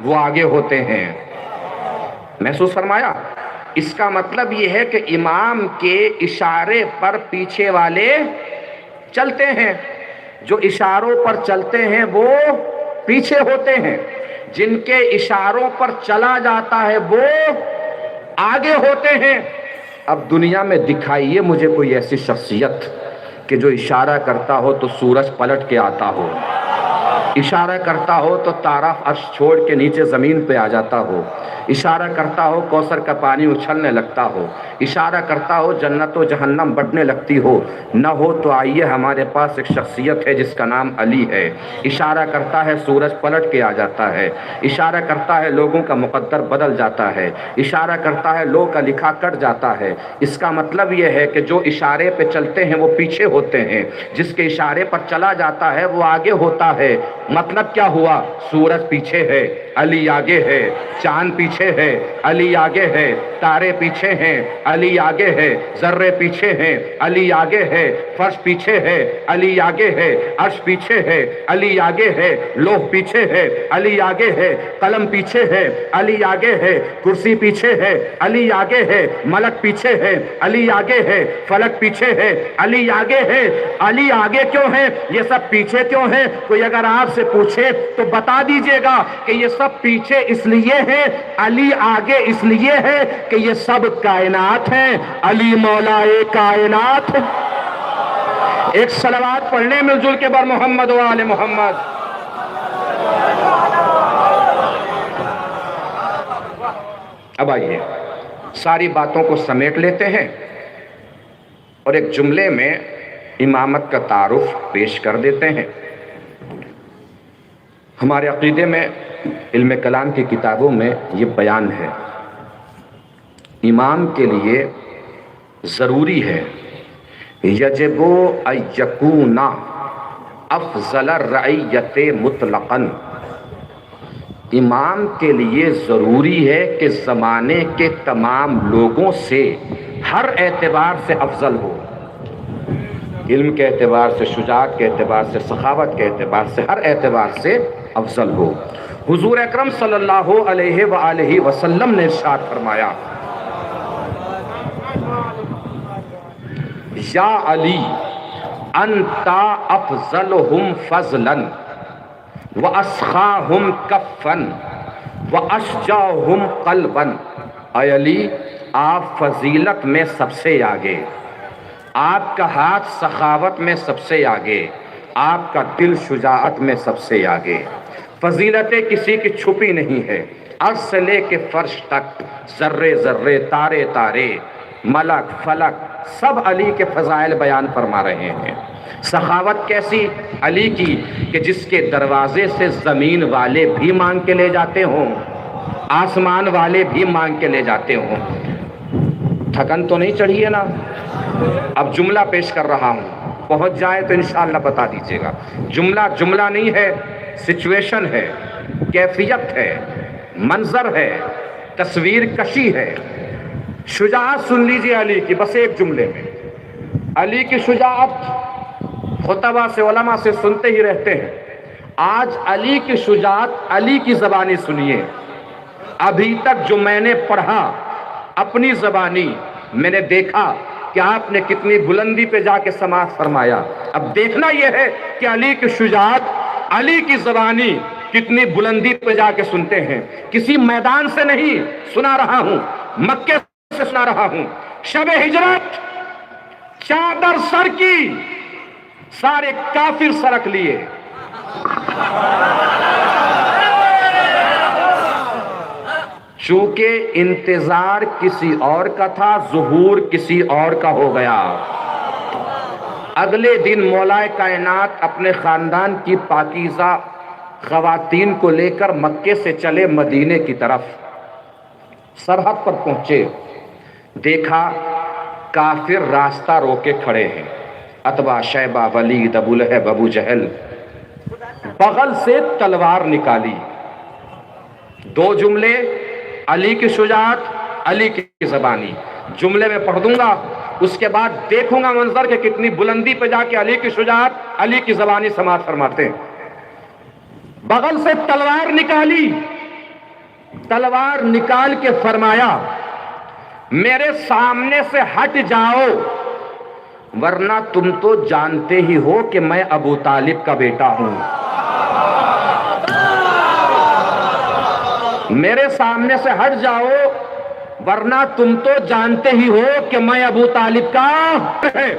وہ آگے ہوتے ہیں. محسوس فرمایا؟ اس کا مطلب یہ ہے کہ امام کے اشارے پر پیچھے والے چلتے ہیں، جو اشاروں پر چلتے ہیں وہ پیچھے ہوتے ہیں، جن کے اشاروں پر چلا جاتا ہے وہ آگے ہوتے ہیں. اب دنیا میں دکھائیے مجھے کوئی ایسی شخصیت کہ جو اشارہ کرتا ہو تو سورج پلٹ کے آتا ہو، اشارہ کرتا ہو تو تارا عرش چھوڑ کے نیچے زمین پہ آ جاتا ہو، اشارہ کرتا ہو کوثر کا پانی اچھلنے لگتا ہو، اشارہ کرتا ہو جنت و جہنم بٹنے لگتی ہو. نہ ہو تو آئیے ہمارے پاس ایک شخصیت ہے جس کا نام علی ہے. اشارہ کرتا ہے سورج پلٹ کے آ جاتا ہے، اشارہ کرتا ہے لوگوں کا مقدر بدل جاتا ہے، اشارہ کرتا ہے لوگ کا لکھا کٹ جاتا ہے. اس کا مطلب یہ ہے کہ جو اشارے پہ چلتے ہیں وہ پیچھے ہوتے ہیں، جس کے اشارے پر چلا جاتا ہے وہ آگے ہوتا ہے. مطلب کیا ہوا؟ سورج پیچھے ہے، علی آگے ہے، چاند پیچھے ہے، علی آگے ہے، تارے پیچھے ہیں، علی آگے ہے، ذرے پیچھے ہیں، علی آگے ہے، فرش پیچھے ہے، علی آگے ہے، عرش پیچھے ہے، علی آگے ہے، لوح پیچھے ہے، علی آگے ہے، قلم پیچھے ہے، علی آگے ہے، کرسی پیچھے ہے، علی آگے ہے، ملک پیچھے ہے، علی آگے ہے، فلک پیچھے ہے، علی آگے ہے. علی آگے کیوں ہے؟ یہ سب پیچھے کیوں ہے؟ کوئی اگر آپ سے پوچھے تو بتا دیجئے گا کہ یہ سب پیچھے اس لیے ہے، علی آگے اس لیے ہے کہ یہ سب کائنات ہیں، علی مولا کائنات. ایک صلوات پڑھنے مل جل کے بر محمد و آل محمد. اب آئیے ساری باتوں کو سمیٹ لیتے ہیں اور ایک جملے میں امامت کا تعارف پیش کر دیتے ہیں. ہمارے عقیدے میں علم کلام کی کتابوں میں یہ بیان ہے، امام کے لیے ضروری ہے یجب ان یکون افضل الرعیت مطلقاً. امام کے لیے ضروری ہے کہ زمانے کے تمام لوگوں سے ہر اعتبار سے افضل ہو، علم کے اعتبار سے، شجاعت کے اعتبار سے، سخاوت کے اعتبار سے، ہر اعتبار سے افضل ہو. حضور اکرم صلی اللہ علیہ وآلہ وسلم نے ارشاد فرمایا، یا علی انت افضلہم فضلا واسخاہم کفا وَأَشْجَعُهُمْ قَلْبًا، اے علی آپ فضیلت میں سب سے آگے، آپ کا ہاتھ سخاوت میں سب سے آگے، آپ کا دل شجاعت میں سب سے آگے۔ فضیلتیں کسی کی چھپی نہیں ہے، عرش سے لے کے فرش تک، ذرے ذرے، تارے تارے، ملک فلک، سب علی کے فضائل بیان فرما رہے ہیں۔ سخاوت کیسی؟ علی کی کہ جس کے دروازے سے زمین والے بھی مانگ کے لے جاتے ہوں، آسمان والے بھی مانگ کے لے جاتے ہوں۔ تھکن تو نہیں چڑھی ہے نا؟ اب جملہ پیش کر رہا ہوں، پہنچ جائے تو انشاءاللہ بتا دیجئے گا۔ جملہ نہیں ہے، سچویشن ہے، کیفیت ہے، منظر ہے، تصویر کشی ہے۔ شجاعت سن لیجئے علی کی، بس ایک جملے میں۔ علی کی شجاعت خطبہ سے، علماء سے سنتے ہی رہتے ہیں۔ آج علی کی شجاعت علی کی زبانی سنیے۔ ابھی تک جو میں نے پڑھا اپنی زبانی، میں نے دیکھا کہ آپ نے کتنی بلندی پہ جا کے سماعت فرمایا۔ اب دیکھنا یہ ہے کہ علی کی شجاعت، علی کی زبانی کتنی بلندی پہ جا کے سنتے ہیں۔ کسی میدان سے نہیں سنا رہا ہوں، مکے سے سنا رہا ہوں۔ شب ہجرت، چادر سر کی، سارے کافر سرک لیے۔ چونکہ انتظار کسی اور کا تھا، ظہور کسی اور کا ہو گیا۔ اگلے دن مولا کائنات اپنے خاندان کی پاکیزہ خواتین کو لے کر مکے سے چلے مدینے کی طرف۔ سرحد پر پہنچے، دیکھا کافر راستہ روکے کھڑے ہیں، عتبہ، شیبہ، ولید، ابو لہب، ابو جہل۔ بغل سے تلوار نکالی۔ دو جملے، علی کی شجاعت، علی کی زبانی۔ جملے میں پڑھ دوں گا، اس کے بعد دیکھوں گا منظر کہ کتنی بلندی پہ جا کے علی کی شجاعت، علی کی زبانی سماعت فرماتے ہیں۔ بغل سے تلوار نکالی، تلوار نکال کے فرمایا میرے سامنے سے ہٹ جاؤ، ورنہ تم تو جانتے ہی ہو کہ میں ابو طالب کا بیٹا ہوں۔ میرے سامنے سے ہٹ جاؤ، ورنہ تم تو جانتے ہی ہو کہ میں ابو طالب کا ہے۔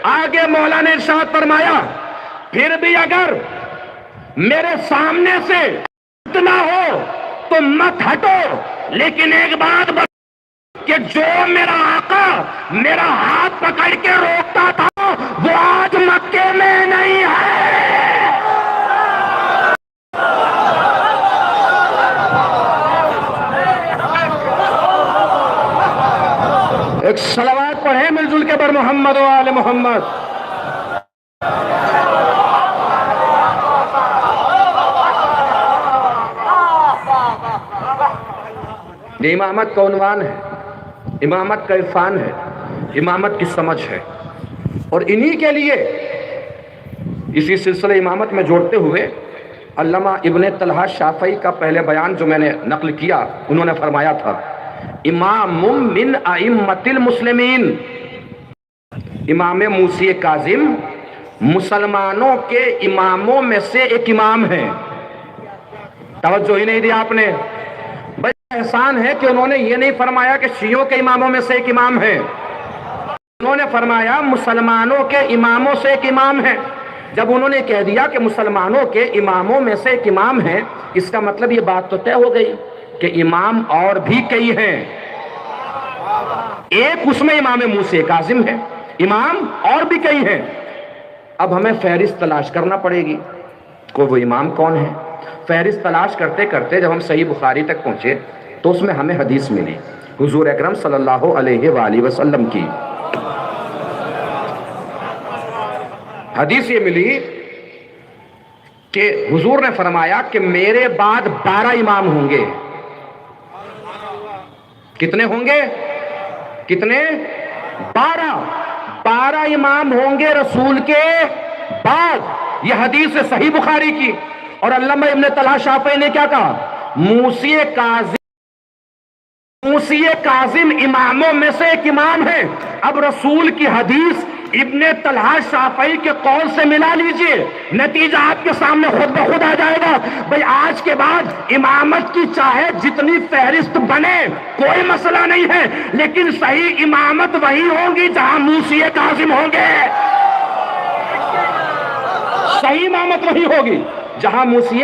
آگے مولا نے ارشاد فرمایا پھر بھی اگر میرے سامنے سے ہٹنا ہو تو مت ہٹو، لیکن ایک بات کہ جو میرا آقا میرا ہاتھ پکڑ کے روکتا تھا وہ آج مکے میں نہیں ہے۔ ایک صلوات پڑھیں مل جل کے بر محمد و آل محمد۔ یہ امامت کا عنوان ہے، امامت کا عرفان ہے، امامت کی سمجھ ہے، اور انہی کے لیے اسی سلسلہ امامت میں جوڑتے ہوئے علامہ ابن طلحہ شافعی کا پہلے بیان جو میں نے نقل کیا، انہوں نے فرمایا تھا امام من ائمۃ المسلمین، امام موسی کاظم مسلمانوں کے اماموں میں سے ایک امام ہیں۔ توجہ ہی نہیں دی آپ نے۔ بڑا احسان ہے کہ انہوں نے یہ نہیں فرمایا کہ شیعوں کے اماموں میں سے ایک امام ہے، انہوں نے فرمایا مسلمانوں کے اماموں سے ایک امام ہے۔ جب انہوں نے کہہ دیا کہ مسلمانوں کے اماموں میں سے ایک امام ہے، اس کا مطلب یہ بات تو طے ہو گئی کہ امام اور بھی کئی ہیں، ایک اس میں امام موسی کاظم ہے، امام اور بھی کئی ہیں۔ اب ہمیں فہرست تلاش کرنا پڑے گی کہ وہ امام کون ہے۔ فہرست تلاش کرتے کرتے جب ہم صحیح بخاری تک پہنچے تو اس میں ہمیں حدیث ملی حضور اکرم صلی اللہ علیہ وآلہ وسلم کی۔ حدیث یہ ملی کہ حضور نے فرمایا کہ میرے بعد 12 امام ہوں گے۔ کتنے ہوں گے؟ کتنے؟ 12 امام ہوں گے رسول کے بعد۔ یہ حدیث ہے صحیح بخاری کی۔ اور علامہ ابن طلحہ شافعی نے کیا کہا؟ موسی کاظم اماموں میں سے ایک امام ہے۔ اب رسول کی حدیث ابن طلحہ شافعی کے قول سے ملا لیجئے، نتیجہ آپ کے سامنے خود بخود آ جائے گا۔ بھئی آج کے بعد امامت کی چاہے جتنی فہرست بنے کوئی مسئلہ نہیں ہے، لیکن صحیح امامت وہی ہوگی جہاں موسی کاظم ہوں گے۔ صحیح امامت وہی ہوگی جہاں موسی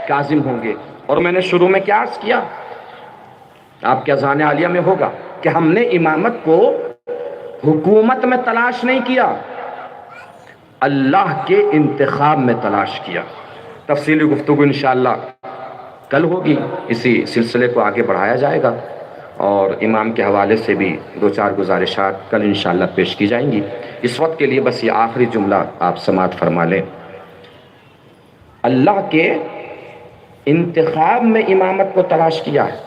کاظم ہوں گے۔ اور میں نے شروع میں کیا عرض کیا، آپ کے اذان عالیہ میں ہوگا کہ ہم نے امامت کو حکومت میں تلاش نہیں کیا، اللہ کے انتخاب میں تلاش کیا۔ تفصیلی گفتگو انشاءاللہ کل ہوگی، اسی سلسلے کو آگے بڑھایا جائے گا، اور امام کے حوالے سے بھی دو چار گزارشات کل انشاءاللہ پیش کی جائیں گی۔ اس وقت کے لیے بس یہ آخری جملہ آپ سماعت فرما لیں۔ اللہ کے انتخاب میں امامت کو تلاش کیا ہے،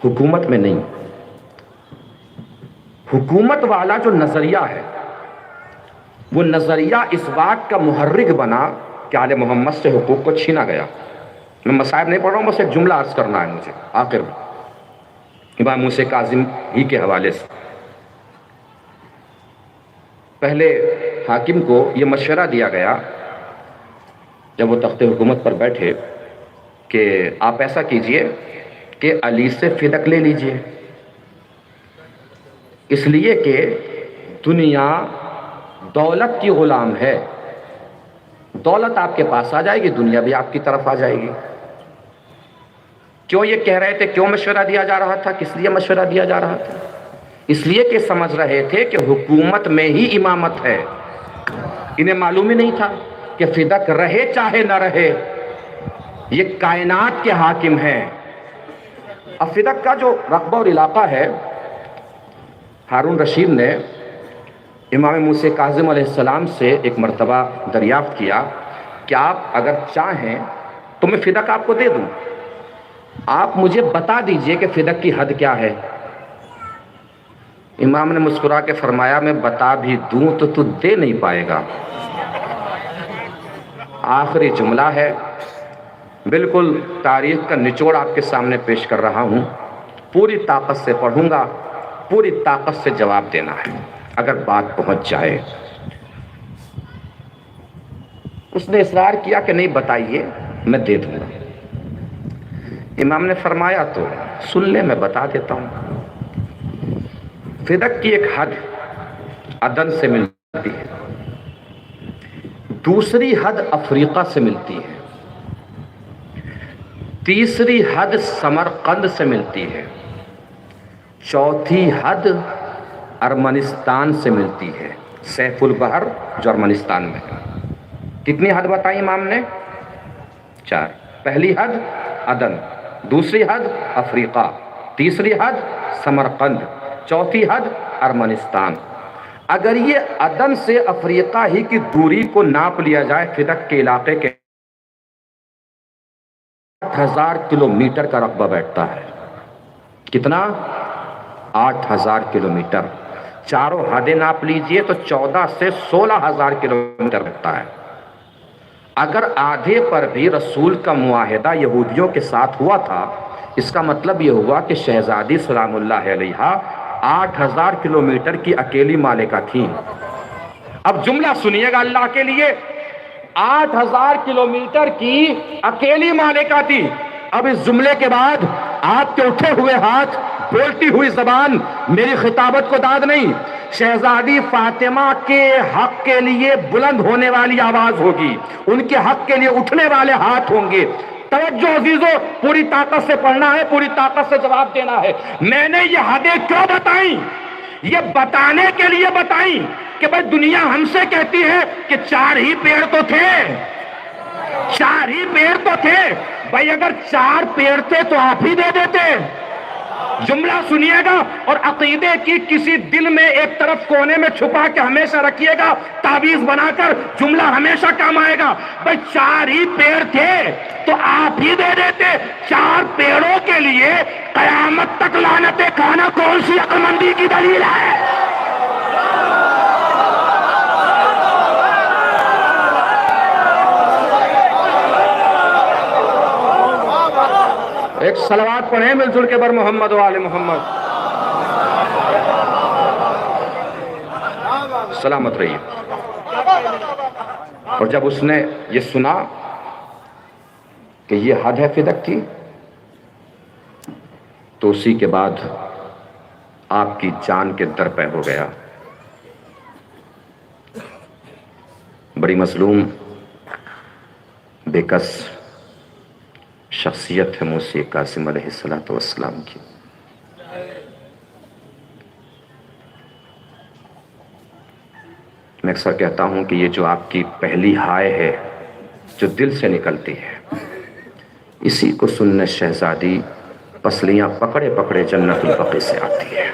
حکومت میں نہیں۔ حکومت والا جو نظریہ ہے وہ نظریہ اس بات کا محرک بنا کہ آل محمد سے حقوق کو چھینا گیا۔ میں مصائب نہیں پڑھ رہا ہوں، بس ایک جملہ عرض کرنا ہے مجھے آخر میں امام موسی کاظم ہی کے حوالے سے۔ پہلے حاکم کو یہ مشورہ دیا گیا جب وہ تخت حکومت پر بیٹھے کہ آپ ایسا کیجئے کہ علی سے فدق لے لیجئے، اس لیے کہ دنیا دولت کی غلام ہے، دولت آپ کے پاس آ جائے گی، دنیا بھی آپ کی طرف آ جائے گی۔ کیوں یہ کہہ رہے تھے، کیوں مشورہ دیا جا رہا تھا، کس لیے مشورہ دیا جا رہا تھا؟ اس لیے کہ سمجھ رہے تھے کہ حکومت میں ہی امامت ہے۔ انہیں معلوم ہی نہیں تھا کہ فدق رہے چاہے نہ رہے یہ کائنات کے حاکم ہیں۔ اب فدق کا جو رقبہ اور علاقہ ہے، ہارون رشید نے امام موسی کاظم علیہ السلام سے ایک مرتبہ دریافت کیا کہ آپ اگر چاہیں تو میں فدق آپ کو دے دوں، آپ مجھے بتا دیجئے کہ فدق کی حد کیا ہے۔ امام نے مسکرا کے فرمایا میں بتا بھی دوں تو تو دے نہیں پائے گا۔ آخری جملہ ہے، بالکل تاریخ کا نچوڑ آپ کے سامنے پیش کر رہا ہوں، پوری طاقت سے پڑھوں گا، پوری طاقت سے جواب دینا ہے اگر بات پہنچ جائے۔ اس نے اصرار کیا کہ نہیں بتائیے میں دے دوں گا۔ امام نے فرمایا تو سن لے میں بتا دیتا ہوں۔ فدق کی ایک حد عدن سے ملتی ہے، دوسری حد افریقہ سے ملتی ہے، تیسری حد سمرقند سے ملتی ہے، چوتھی حد ارمنستان سے ملتی ہے، سیف البحر جو ارمنستان میں ہے۔ کتنی حد بتائی امام نے؟ 4۔ پہلی حد عدن، دوسری حد افریقہ، تیسری حد سمرقند، چوتھی حد ارمنستان۔ اگر یہ عدن سے افریقہ ہی کی دوری کو ناپ لیا جائے فدق کے علاقے کے 8,000 کلومیٹر کا رقبہ بیٹھتا ہے۔ کتنا؟ 8,000 کلومیٹر۔ چاروں حدیں ناپ لیجئے تو 14 سے 16,000 کلومیٹر بیٹھتا ہے۔ اگر آدھے پر بھی رسول کا معاہدہ یہودیوں کے ساتھ ہوا تھا، اس کا مطلب یہ ہوا کہ شہزادی سلام اللہ علیہا 8,000 کلومیٹر کی اکیلی مالکہ تھیں۔ اب جملہ سنیے گا اللہ کے لیے، 8,000 کلومیٹر کی اکیلی مالکہ تھی۔ اب اس جملے کے بعد آپ کے اٹھے ہوئے ہاتھ، بولتی ہوئی زبان میری خطابت کو داد نہیں، شہزادی فاطمہ کے حق کے لیے بلند ہونے والی آواز ہوگی، ان کے حق کے لیے اٹھنے والے ہاتھ ہوں گے۔ توجہ عزیزو، پوری طاقت سے پڑھنا ہے، پوری طاقت سے جواب دینا ہے۔ میں نے یہ حدیں کیوں بتائیں؟ یہ بتانے کے لیے بتائیں کہ بھائی دنیا ہم سے کہتی ہے کہ 4 ہی پیڑ تو تھے، 4 ہی پیڑ تو تھے۔ بھائی اگر 4 پیڑ تھے تو آپ ہی دے دیتے۔ جملہ سنیے گا اور عقیدے کی کسی دل میں ایک طرف کونے میں چھپا کے ہمیشہ رکھیے گا، تعویذ بنا کر جملہ ہمیشہ کام آئے گا۔ بھائی 4 ہی پیڑ تھے تو آپ ہی دے دیتے۔ 4 پیڑوں کے لیے قیامت تک لعنتیں کھانا کون سی عقل مندی کی دلیل ہے؟ ایک صلوات پڑھیں مل جل کے بر محمد و آل محمد سلامت رہیے. اور جب اس نے یہ سنا کہ یہ حد ہے فدق کی، تو اسی کے بعد آپ کی جان کے در پہ ہو گیا. بڑی مظلوم بے کس شخصیت ہے موسی قاسم علیہ السلام کی. میں اکثر کہتا ہوں کہ یہ جو آپ کی پہلی ہائے ہے جو دل سے نکلتی ہے، اسی کو سننے شہزادی پسلیاں پکڑے پکڑے جنت البقیع سے آتی ہے.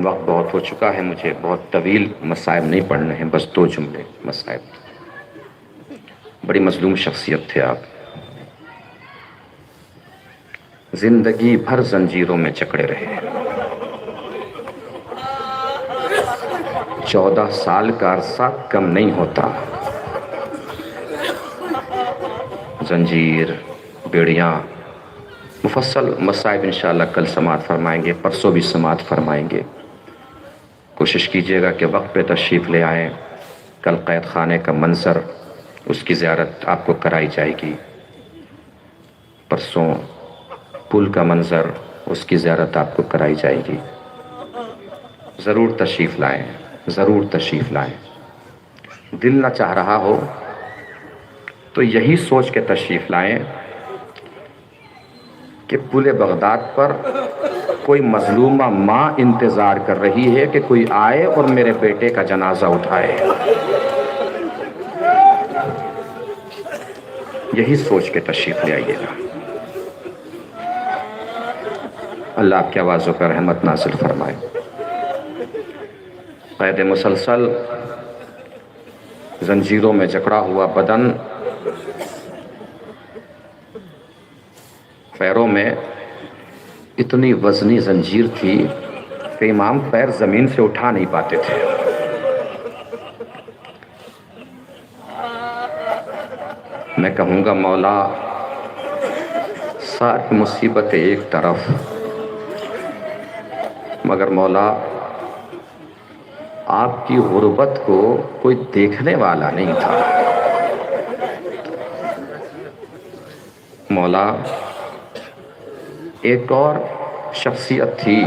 وقت بہت ہو چکا ہے، مجھے بہت طویل مصائب نہیں پڑھنے ہیں، بس 2 جملے مصائب. بڑی مظلوم شخصیت تھے آپ، زندگی بھر زنجیروں میں جکڑے رہے. 14 سال کا عرصہ کم نہیں ہوتا. زنجیر، بیڑیاں، مفصل مصائب انشاءاللہ کل سماعت فرمائیں گے، پرسوں بھی سماعت فرمائیں گے. کوشش کیجئے گا کہ وقت پہ تشریف لے آئیں. کل قید خانے کا منظر، اس کی زیارت آپ کو کرائی جائے گی. پرسوں پل کا منظر، اس کی زیارت آپ کو کرائی جائے گی. ضرور تشریف لائیں، ضرور تشریف لائیں. دل نہ چاہ رہا ہو تو یہی سوچ کے تشریف لائیں کہ پل بغداد پر کوئی مظلومہ ماں انتظار کر رہی ہے کہ کوئی آئے اور میرے بیٹے کا جنازہ اٹھائے. یہی سوچ کے تشریف لے آئیے گا. اللہ آپ کی آوازوں پر رحمت نازل فرمائے. قید مسلسل، زنجیروں میں جکڑا ہوا بدن، پیروں میں اتنی وزنی زنجیر تھی کہ امام پیر زمین سے اٹھا نہیں پاتے تھے. میں کہوں گا مولا ساری مصیبتیں ایک طرف، مگر مولا آپ کی غربت کو کوئی دیکھنے والا نہیں تھا. مولا ایک اور شخصیت تھی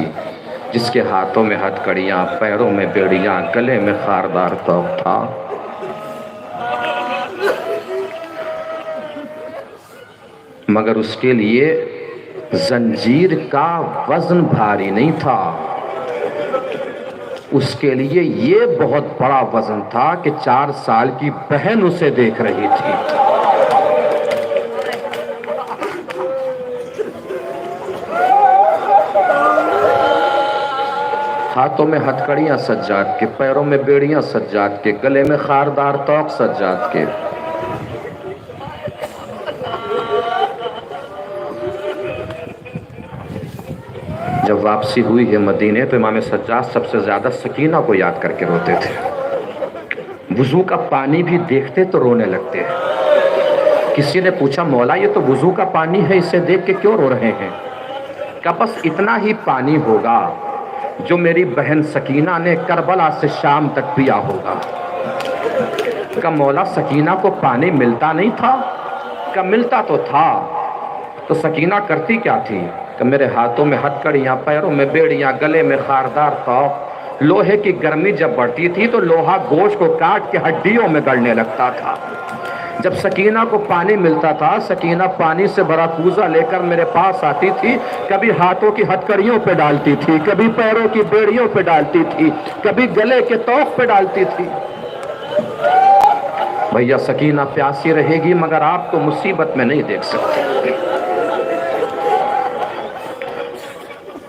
جس کے ہاتھوں میں ہتھ کڑیاں، پیروں میں بیڑیاں، گلے میں خاردار طوق تھا. مگر اس کے لیے زنجیر کا وزن بھاری نہیں تھا. اس کے لیے یہ بہت بڑا وزن تھا کہ 4 سال کی بہن اسے دیکھ رہی تھی. ہاتھوں میں ہتھکڑیاں سجاد کے، پیروں میں بیڑیاں سجاد کے، گلے میں خاردار طوق سجاد کے. جب واپسی ہوئی ہے مدینے تو امام سجاد سب سے زیادہ سکینہ کو یاد کر کے روتے تھے. وضو کا پانی بھی دیکھتے تو رونے لگتے ہیں. کسی نے پوچھا مولا یہ تو وضو کا پانی ہے، اسے دیکھ کے کیوں رو رہے ہیں؟ کہ بس اتنا ہی پانی ہوگا جو میری بہن سکینہ نے کربلا سے شام تک پیا ہوگا. کہ مولا سکینہ کو پانی ملتا نہیں تھا؟ کہ ملتا تو تھا. تو سکینہ کرتی کیا تھی؟ کہ میرے ہاتھوں میں ہتھکڑیاں، پیروں میں بیڑیاں، گلے میں خاردار طوق. لوہے کی گرمی جب بڑھتی تھی تو لوہا گوشت کو کاٹ کے ہڈیوں میں گڑنے لگتا تھا. جب سکینہ کو پانی ملتا تھا، سکینہ پانی سے بھرا کوزہ لے کر میرے پاس آتی تھی. کبھی ہاتھوں کی ہتھکڑیوں پہ ڈالتی تھی، کبھی پیروں کی بیڑیوں پہ ڈالتی تھی، کبھی گلے کے طوق پہ ڈالتی تھی. بھیا سکینہ پیاسی رہے گی مگر آپ کو مصیبت میں نہیں دیکھ سکتے.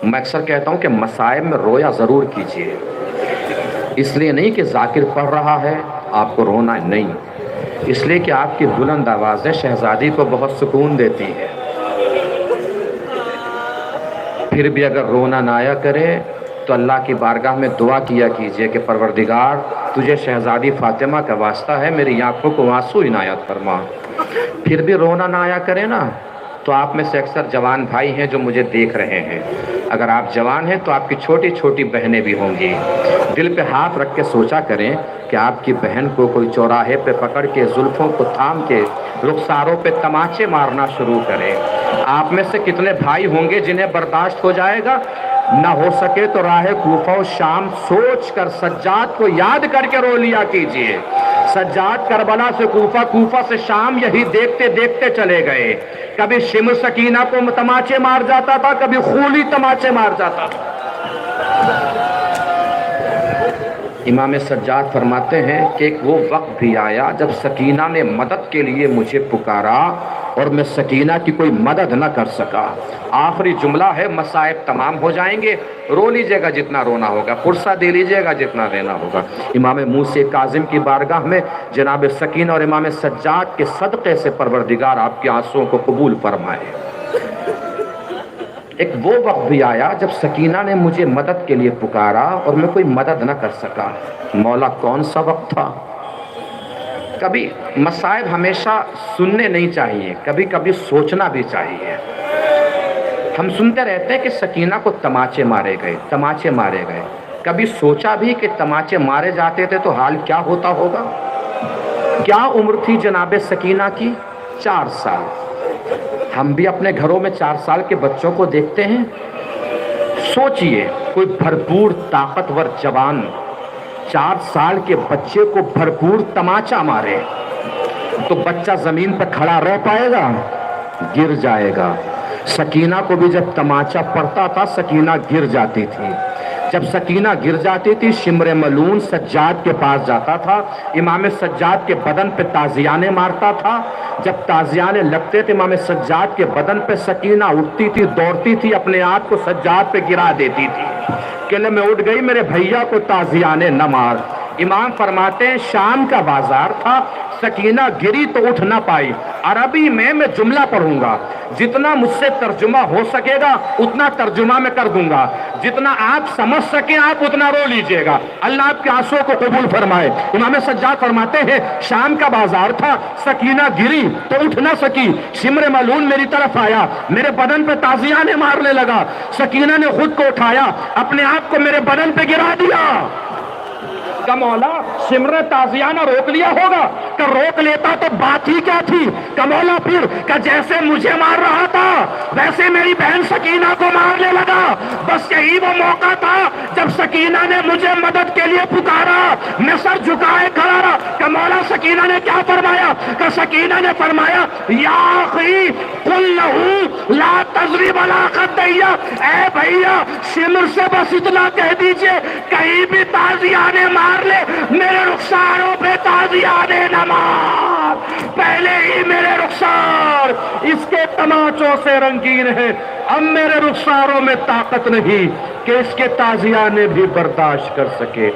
میں اکثر کہتا ہوں کہ مصائب میں رویا ضرور کیجئے. اس لیے نہیں کہ ذاکر پڑھ رہا ہے آپ کو رونا نہیں، اس لیے کہ آپ کی بلند آوازیں شہزادی کو بہت سکون دیتی ہے. پھر بھی اگر رونا نہ آیا کرے تو اللہ کی بارگاہ میں دعا کیا کیجئے کہ پروردگار تجھے شہزادی فاطمہ کا واسطہ ہے، میری آنکھوں کو آنسو عنایت فرما. پھر بھی رونا نہ آیا کرے نا تو آپ میں سے اکثر جوان بھائی ہیں جو مجھے دیکھ رہے ہیں. اگر آپ جوان ہیں تو آپ کی چھوٹی چھوٹی بہنیں بھی ہوں گی. دل پہ ہاتھ رکھ کے سوچا کریں کہ آپ کی بہن کو کوئی چوراہے پہ پکڑ کے زلفوں کو تھام کے رخساروں پہ تماچے مارنا شروع کرے. آپ میں سے کتنے بھائی ہوں گے جنہیں برداشت ہو جائے گا؟ نہ ہو سکے تو راہ کوفہ و شام سوچ کر سجاد کو یاد کر کے رو لیا کیجئے. سجاد کربلا سے کوفہ، کوفہ سے شام یہی دیکھتے دیکھتے چلے گئے. کبھی شمر سکینہ کو تماچے مار جاتا تھا، کبھی خولی تماچے مار جاتا تھا. امام سجاد فرماتے ہیں کہ ایک وہ وقت بھی آیا جب سکینہ نے مدد کے لیے مجھے پکارا اور میں سکینہ کی کوئی مدد نہ کر سکا. آخری جملہ ہے، مصائب تمام ہو جائیں گے، رو لیجئے گا جتنا رونا ہوگا، فرصہ دے لیجئے گا جتنا دینا ہوگا. امام موسی کاظم کی بارگاہ میں جناب سکینہ اور امام سجاد کے صدقے سے پروردگار آپ کے آنسوؤں کو قبول فرمائے. ایک وہ وقت بھی آیا جب سکینہ نے مجھے مدد کے لیے پکارا اور میں کوئی مدد نہ کر سکا. مولا کون سا وقت تھا؟ کبھی مصائب ہمیشہ سننے نہیں چاہیے، کبھی کبھی سوچنا بھی چاہیے. ہم سنتے رہتے ہیں کہ سکینہ کو تماچے مارے گئے، تماچے مارے گئے. کبھی سوچا بھی کہ تماچے مارے جاتے تھے تو حال کیا ہوتا ہوگا؟ کیا عمر تھی جناب سکینہ کی؟ 4 سال. ہم بھی اپنے گھروں میں 4 سال کے بچوں کو دیکھتے ہیں. سوچئے کوئی بھرپور طاقتور جوان 4 سال کے بچے کو بھرپور تماچا مارے تو بچہ زمین پہ کھڑا رہ پائے گا؟ گر جائے گا. سکینہ کو بھی جب تماچا پڑتا تھا سکینہ گر جاتی تھی. جب سکینہ گر جاتی تھی شمر ملون سجاد کے پاس جاتا تھا، امام سجاد کے بدن پہ تازیانے مارتا تھا. جب تازیانے لگتے تھے امام سجاد کے بدن پہ سکینہ اٹھتی تھی، دوڑتی تھی، اپنے آپ کو سجاد پہ گرا دیتی تھی کہ میں اٹھ گئی، میرے بھیا کو تازیانے نہ مار. امام فرماتے ہیں شام کا بازار تھا، سکینہ گری تو اٹھ نہ پائی. عربی میں جملہ پڑھوں گا، جتنا مجھ سے ترجمہ ہو سکے گا اتنا ترجمہ میں کر دوں گا، جتنا آپ سمجھ سکیں آپ اتنا رو لیجئے گا. اللہ آپ کے آنسوں کو قبول فرمائے. امام سجاد فرماتے ہیں شام کا بازار تھا، سکینہ گری تو اٹھ نہ سکی. شمر ملون میری طرف آیا، میرے بدن پہ تازیانے مارنے لگا. سکینہ نے خود کو اٹھایا، اپنے آپ کو میرے بدن پہ گرا دیا. کہ مولا شمر تازیانہ روک لیا ہوگا، کہ روک لیتا تو بات ہی کیا تھی. کہ مولا پھر کہ جیسے مجھے مار رہا تھا ویسے میری بہن سکینہ کو مارنے لگا. بس یہی وہ موقع تھا جب سکینہ نے مجھے مدد کے لیے پکارا، میں سر جھکائے کھڑا رہا. کہ مولا سکینہ نے کیا فرمایا؟ کہ سکینہ نے فرمایا یا اخی قل لہو لا تضرب علی خدیہ، اے بھیا شمر سے بس اتنا کہہ دیجئے کہیں بھی تازیانے مار لے، میرے رخساروں پہ تازیانے نہ مار. پہلے ہی میرے رخسار اس کے تماچوں سے رنگین ہے، اب میرے رخساروں میں طاقت نہیں کہ اس کے تازیانے بھی برداشت کر سکے.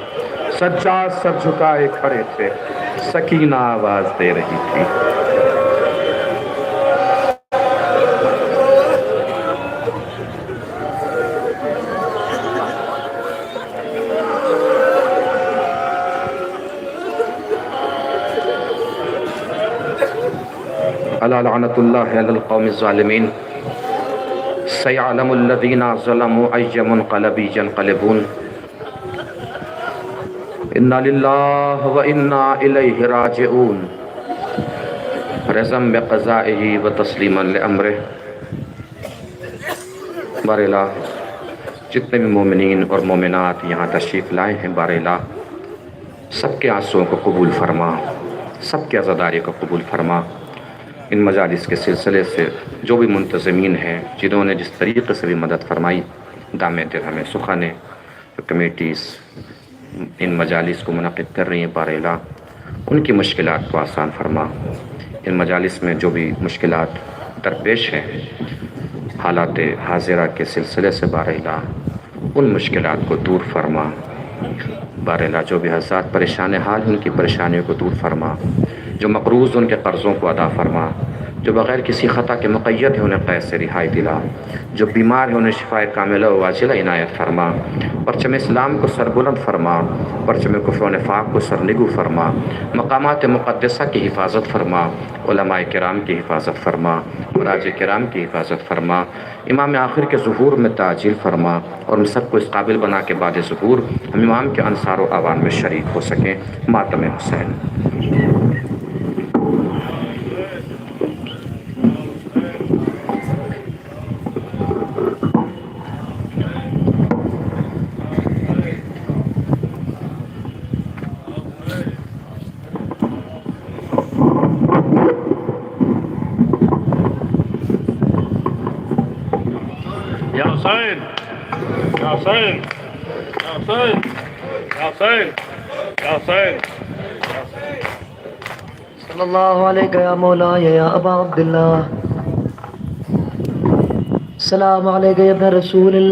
سجاد سر جھکائے کھڑے تھے، سکینہ آواز دے رہی تھی. الا لعنت اللہ علی القوم الظالمین سیعلم الذین ظلموا ای منقلب ینقلبون. انا للہ و انا الیہ راجعون. رضم بقضائہ و تسلیما لامرہ. بار الہ جتنے بھی مومنین اور مومنات یہاں تشریف لائے ہیں بار الہ سب کے آنسوؤں کو قبول فرما، سب کے عزاداری کو قبول فرما. ان مجالس کے سلسلے سے جو بھی منتظمین ہیں جنہوں نے جس طریقے سے بھی مدد فرمائی، دام درہم سخن کمیٹیز ان مجالس کو منعقد کر رہی ہیں بار الہ، ان کی مشکلات کو آسان فرما. ان مجالس میں جو بھی مشکلات درپیش ہیں حالات حاضرہ کے سلسلے سے بار الہ ان مشکلات کو دور فرما. بار الہ جو بھی حضرات پریشان حال ان کی پریشانیوں کو دور فرما، جو مقروض ان کے قرضوں کو ادا فرما. جو بغیر کسی خطا کے مقید ہے انہیں قید سے رہائی دلا، جو بیمار ہے انہیں شفائے کاملہ و واجلہ عنایت فرما، پرچم اسلام کو سربلند فرما، پرچم کفر و نفاق کو سرنگو فرما، مقامات مقدسہ کی حفاظت فرما، علماء کرام کی حفاظت فرما، مراج کرام کی حفاظت فرما، امام آخر کے ظہور میں تعجیل فرما، اور ہم سب کو اس قابل بنا کے بعد ظہور ہم امام کے انصار و اعوان میں شریک ہو سکیں۔ ماتم حسین۔ یا حسین، یا حسین، یا حسین، یا حسین، یا حسین۔ صلی اللہ علیہ یا مولا یا ابا عبداللہ، السلام علیکم یا ابن رسول اللہ۔